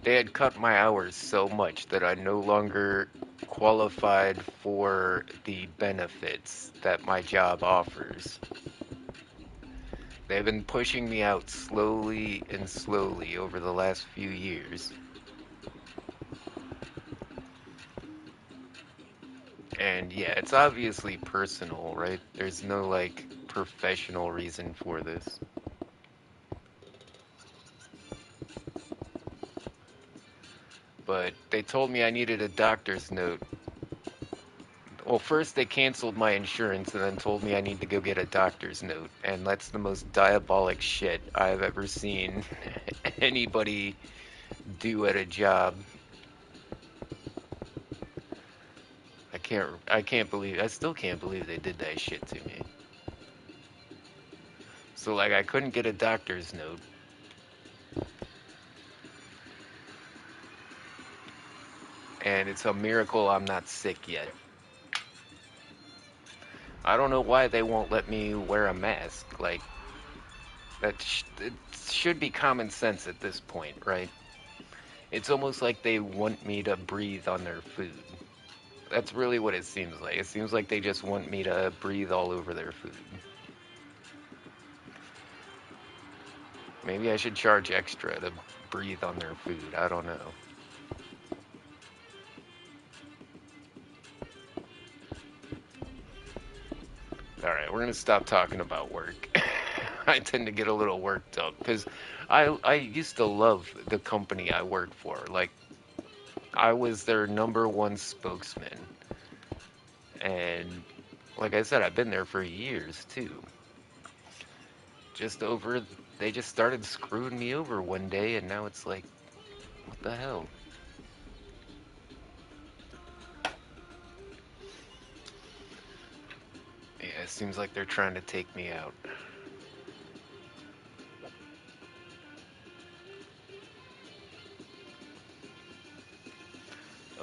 They had cut my hours so much that I no longer qualified for the benefits that my job offers. They've been pushing me out slowly and slowly over the last few years. And yeah, it's obviously personal, right? There's no like professional reason for this. But they told me I needed a doctor's note. Well, first they canceled my insurance and then told me I need to go get a doctor's note. And that's the most diabolic shit I've ever seen anybody do at a job. I still can't believe they did that shit to me. So like I couldn't get a doctor's note. And it's a miracle I'm not sick yet. I don't know why they won't let me wear a mask. Like it should be common sense at this point, right? It's almost like they want me to breathe on their food. That's really what it seems like. It seems like they just want me to breathe all over their food. Maybe I should charge extra to breathe on their food. I don't know. All right, we're gonna stop talking about work. I tend to get a little worked up because I used to love the company I worked for. Like I was their number one spokesman, and like I said, I've been there for years too. Just over, they just started screwing me over one day, and now it's like, what the hell? Yeah, it seems like they're trying to take me out.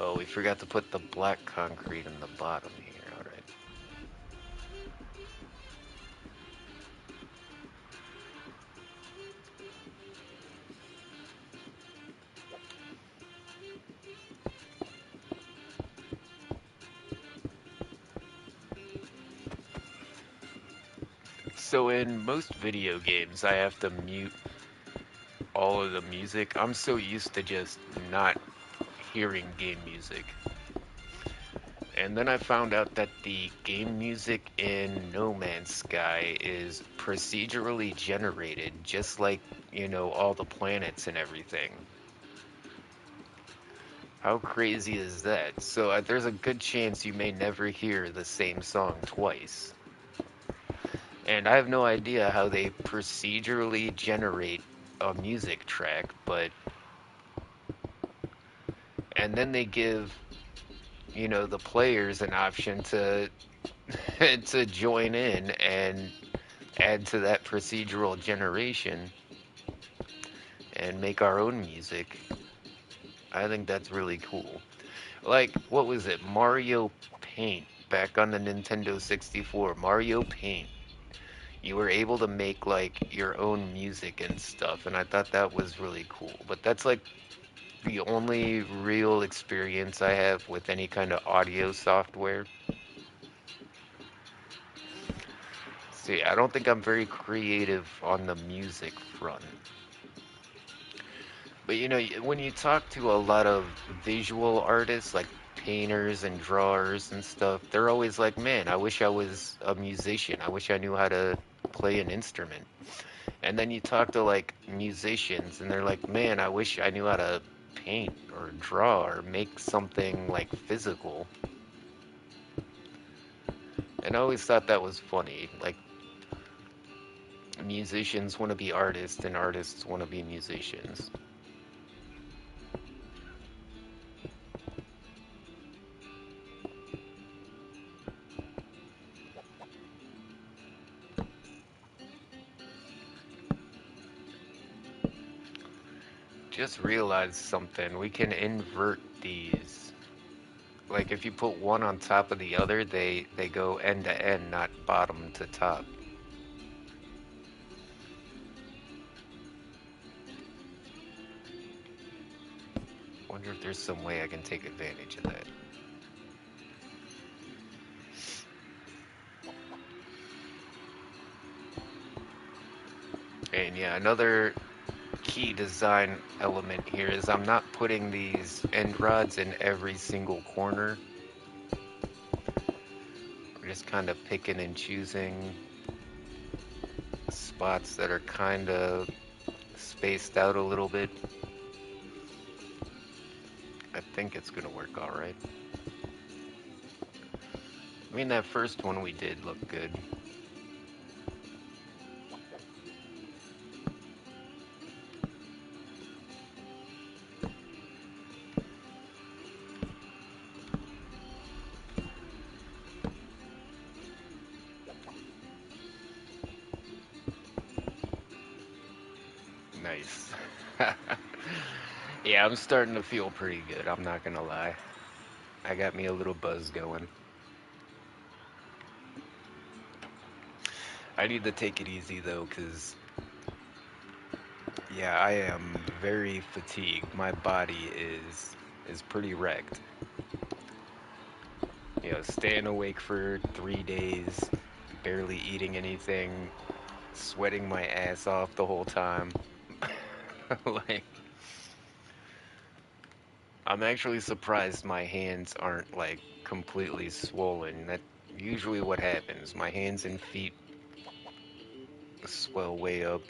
Oh, we forgot to put the black concrete in the bottom here. All right. So in most video games, I have to mute all of the music. I'm so used to just not hearing game music. And then I found out that the game music in No Man's Sky is procedurally generated, just like, all the planets and everything. How crazy is that? So there's a good chance you may never hear the same song twice. And I have no idea how they procedurally generate a music track, but and then they give, the players an option to to join in and add to that procedural generation and make our own music. I think that's really cool. Like, what was it? Mario Paint back on the Nintendo 64. Mario Paint. You were able to make like your own music and stuff, and I thought that was really cool. But that's like the only real experience I have with any kind of audio software. See, I don't think I'm very creative on the music front. But you know, when you talk to a lot of visual artists, like painters and drawers and stuff, they're always like, man, I wish I was a musician. I wish I knew how to play an instrument. And then you talk to like musicians, and they're like, man, I wish I knew how to paint or draw or make something like physical. And I always thought that was funny. Like, musicians want to be artists, and artists want to be musicians. Just realized something. We can invert these. Like if you put one on top of the other, they go end to end, not bottom to top. Wonder if there's some way I can take advantage of that. And yeah, another key design element here is I'm not putting these end rods in every single corner. We're just kind of picking and choosing spots that are kind of spaced out a little bit. I think it's gonna work all right. I mean, that first one we did look good. Nice. Yeah, I'm starting to feel pretty good, I'm not gonna lie. I got me a little buzz going. I need to take it easy though, because yeah, I am very fatigued. My body is pretty wrecked. You know, staying awake for 3 days, barely eating anything, sweating my ass off the whole time. Like, I'm actually surprised my hands aren't like completely swollen. That usually what happens. My hands and feet swell way up.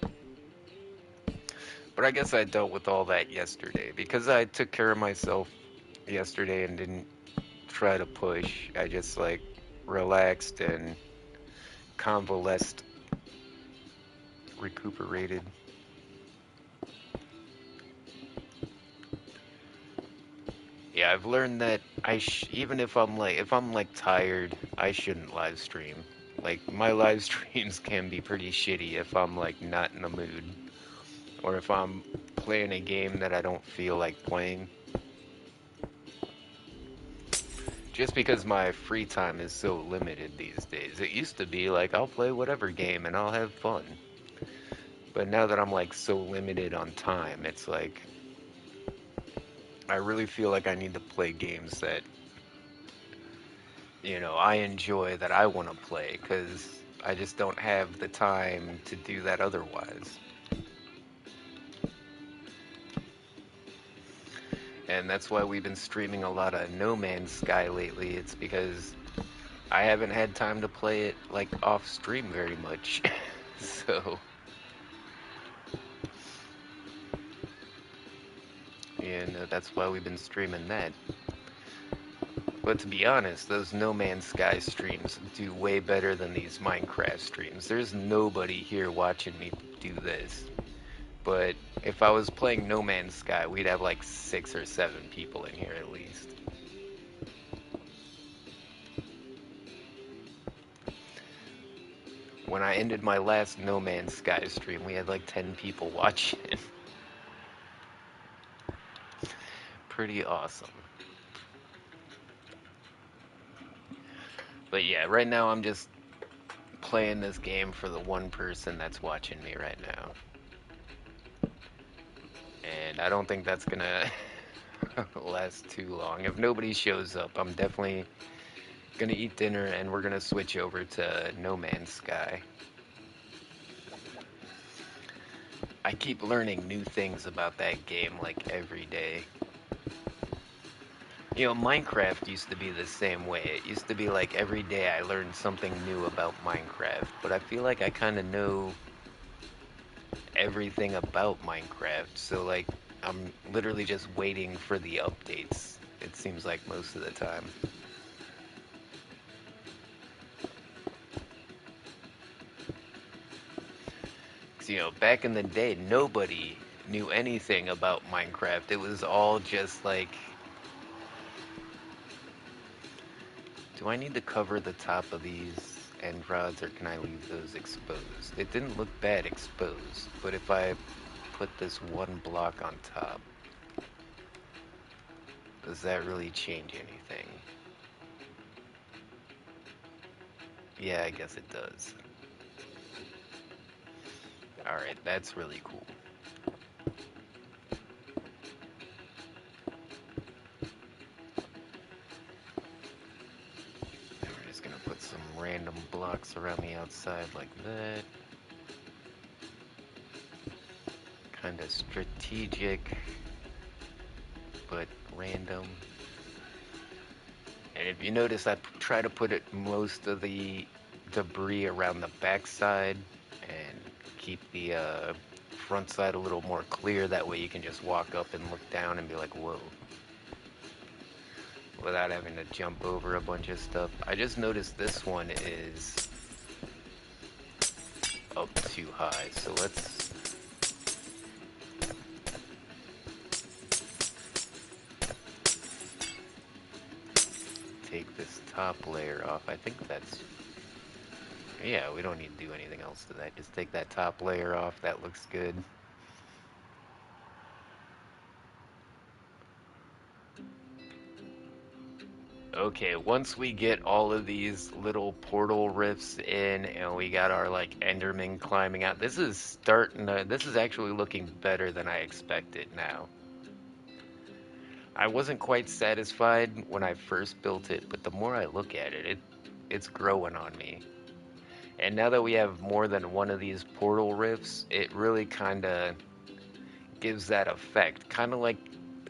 But I guess I dealt with all that yesterday because I took care of myself yesterday and didn't try to push. I just like relaxed and convalesced, recuperated. Yeah, I've learned that even if I'm like tired, I shouldn't live stream. Like my live streams can be pretty shitty if I'm like not in the mood or if I'm playing a game that I don't feel like playing. Just because my free time is so limited these days. It used to be like I'll play whatever game and I'll have fun. But now that I'm like so limited on time, it's like I really feel like I need to play games that, I enjoy that I want to play because I just don't have the time to do that otherwise. And that's why we've been streaming a lot of No Man's Sky lately. It's because I haven't had time to play it like off stream very much. So, that's why we've been streaming that. But to be honest, those No Man's Sky streams do way better than these Minecraft streams. There's nobody here watching me do this. But if I was playing No Man's Sky, we'd have like 6 or 7 people in here at least. When I ended my last No Man's Sky stream, we had like 10 people watching. Pretty awesome. But yeah, right now I'm just playing this game for the one person that's watching me right now. And I don't think that's gonna last too long. If nobody shows up, I'm definitely Gonna eat dinner and we're gonna switch over to No Man's Sky. I keep learning new things about that game like every day. You know, Minecraft used to be the same way. It used to be like every day I learned something new about Minecraft, but I feel like I kind of know everything about Minecraft, so like I'm literally just waiting for the updates. It seems like most of the time. 'Cause, you know, back in the day, nobody knew anything about Minecraft. It was all just like, do I need to cover the top of these end rods or can I leave those exposed? It didn't look bad exposed, but if I put this one block on top, does that really change anything? Yeah, I guess it does. Alright, that's really cool. And we're just gonna put some random blocks around the outside like that. Kind of strategic, but random. And if you notice, I try to put most of the debris around the backside and keep the front side a little more clear. That way you can just walk up and look down and be like, whoa, without having to jump over a bunch of stuff. I just noticed this one is up too high, so let's take this top layer off. I think that's, yeah, we don't need to do anything else to that. Just take that top layer off. That looks good. Okay, once we get all of these little portal rifts in and we got our like Enderman climbing out, this is actually looking better than I expected now. I wasn't quite satisfied when I first built it, but the more I look at it, it's growing on me. And now that we have more than one of these portal rifts, it really kind of gives that effect, kind of like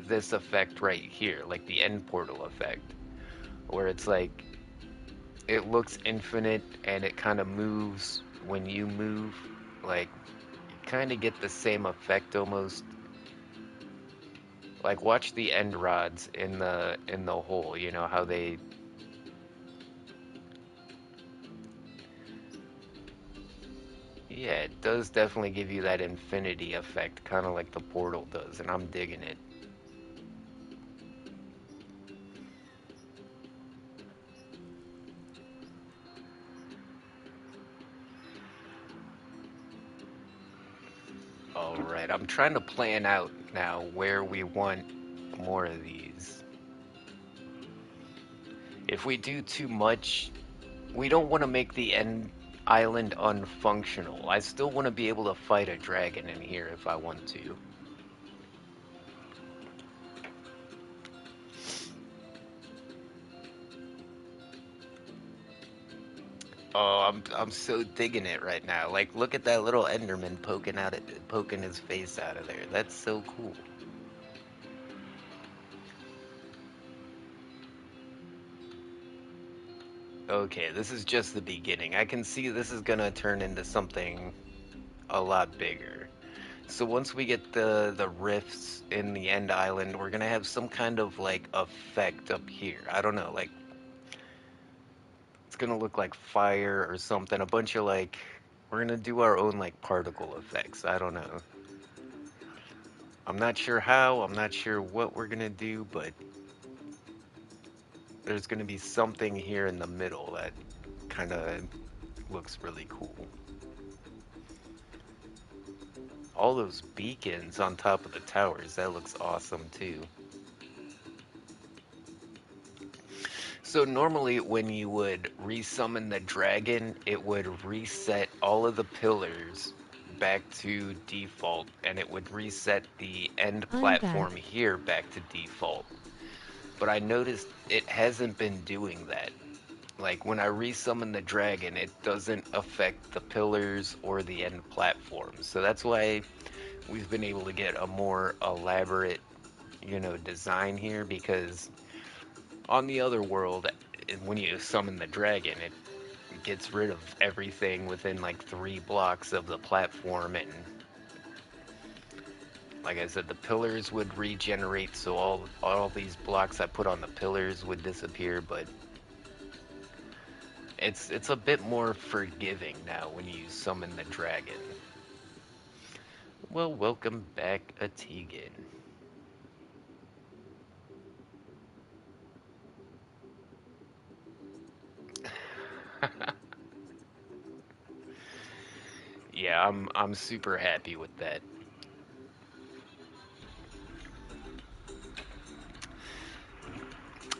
this effect right here, like the end portal effect, where it's like it looks infinite and it kind of moves when you move. Like, you kind of get the same effect almost. Like, watch the end rods in the hole. You know how they. Yeah, it does definitely give you that infinity effect, kind of like the portal does, and I'm digging it. All right, I'm trying to plan out now where we want more of these. If we do too much, we don't want to make the end island unfunctional. I still want to be able to fight a dragon in here if I want to. Oh, I'm so digging it right now. Like, look at that little Enderman poking his face out of there. That's so cool. Okay, this is just the beginning. I can see this is gonna turn into something a lot bigger. So once we get the rifts in the end island, we're gonna have some kind of like effect up here. I don't know, like it's gonna look like fire or something. A bunch of like we're gonna do our own like particle effects. I don't know. I'm not sure how, I'm not sure what we're gonna do, but there's gonna be something here in the middle that kind of looks really cool. All those beacons on top of the towers, that looks awesome too. So normally when you would resummon the dragon, it would reset all of the pillars back to default, and it would reset the end I'm platform back. here back to default. But I noticed it hasn't been doing that. Like when I resummon the dragon, it doesn't affect the pillars or the end platforms. So that's why we've been able to get a more elaborate, design here, because on the other world, when you summon the dragon, it gets rid of everything within like 3 blocks of the platform, and like I said, the pillars would regenerate, so all these blocks I put on the pillars would disappear, but it's a bit more forgiving now when you summon the dragon. Well, welcome back, Atigan. Yeah, I'm super happy with that.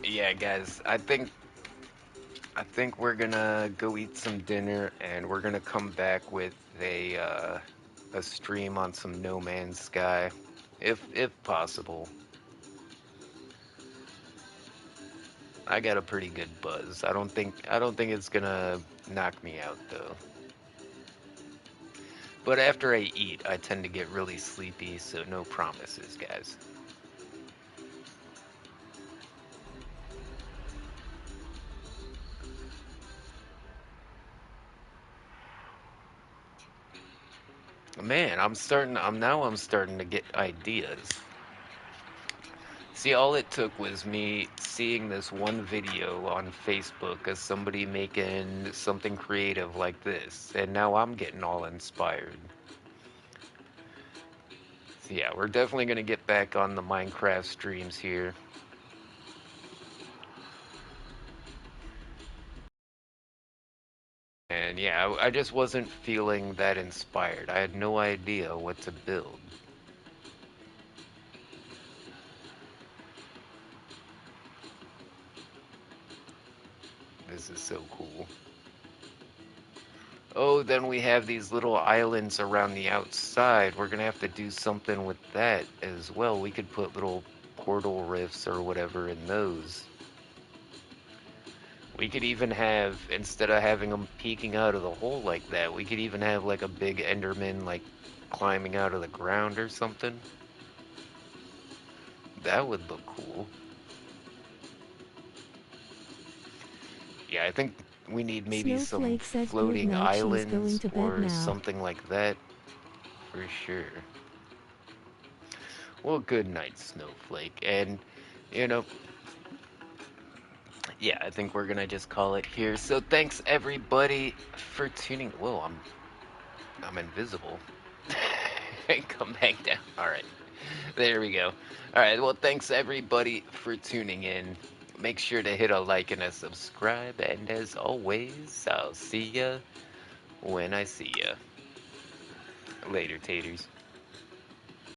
Yeah, guys, I think we're gonna go eat some dinner, and we're gonna come back with a stream on some No Man's Sky, if possible. I got a pretty good buzz. I don't think it's gonna knock me out though. But after I eat, I tend to get really sleepy, so no promises, guys. Man, I'm starting to get ideas. See, all it took was me seeing this one video on Facebook of somebody making something creative like this, and now I'm getting all inspired. So yeah, we're definitely gonna get back on the Minecraft streams here. And yeah, I just wasn't feeling that inspired. I had no idea what to build. This is so cool. Oh, then we have these little islands around the outside. We're gonna have to do something with that as well. We could put little portal rifts or whatever in those. We could even have, instead of having them peeking out of the hole like that, we could even have like a big Enderman like climbing out of the ground or something. That would look cool. Yeah, I think we need maybe some Snowflake said good floating night, she's going islands to bed or now. something like that for sure. Well, good night, Snowflake. And, you know, yeah, I think we're gonna just call it here. So thanks everybody for tuning. Whoa, I'm invisible. Come back down. All right. There we go. All right. Well, thanks everybody for tuning in. Make sure to hit a like and a subscribe. And as always, I'll see ya when I see ya. Later, taters.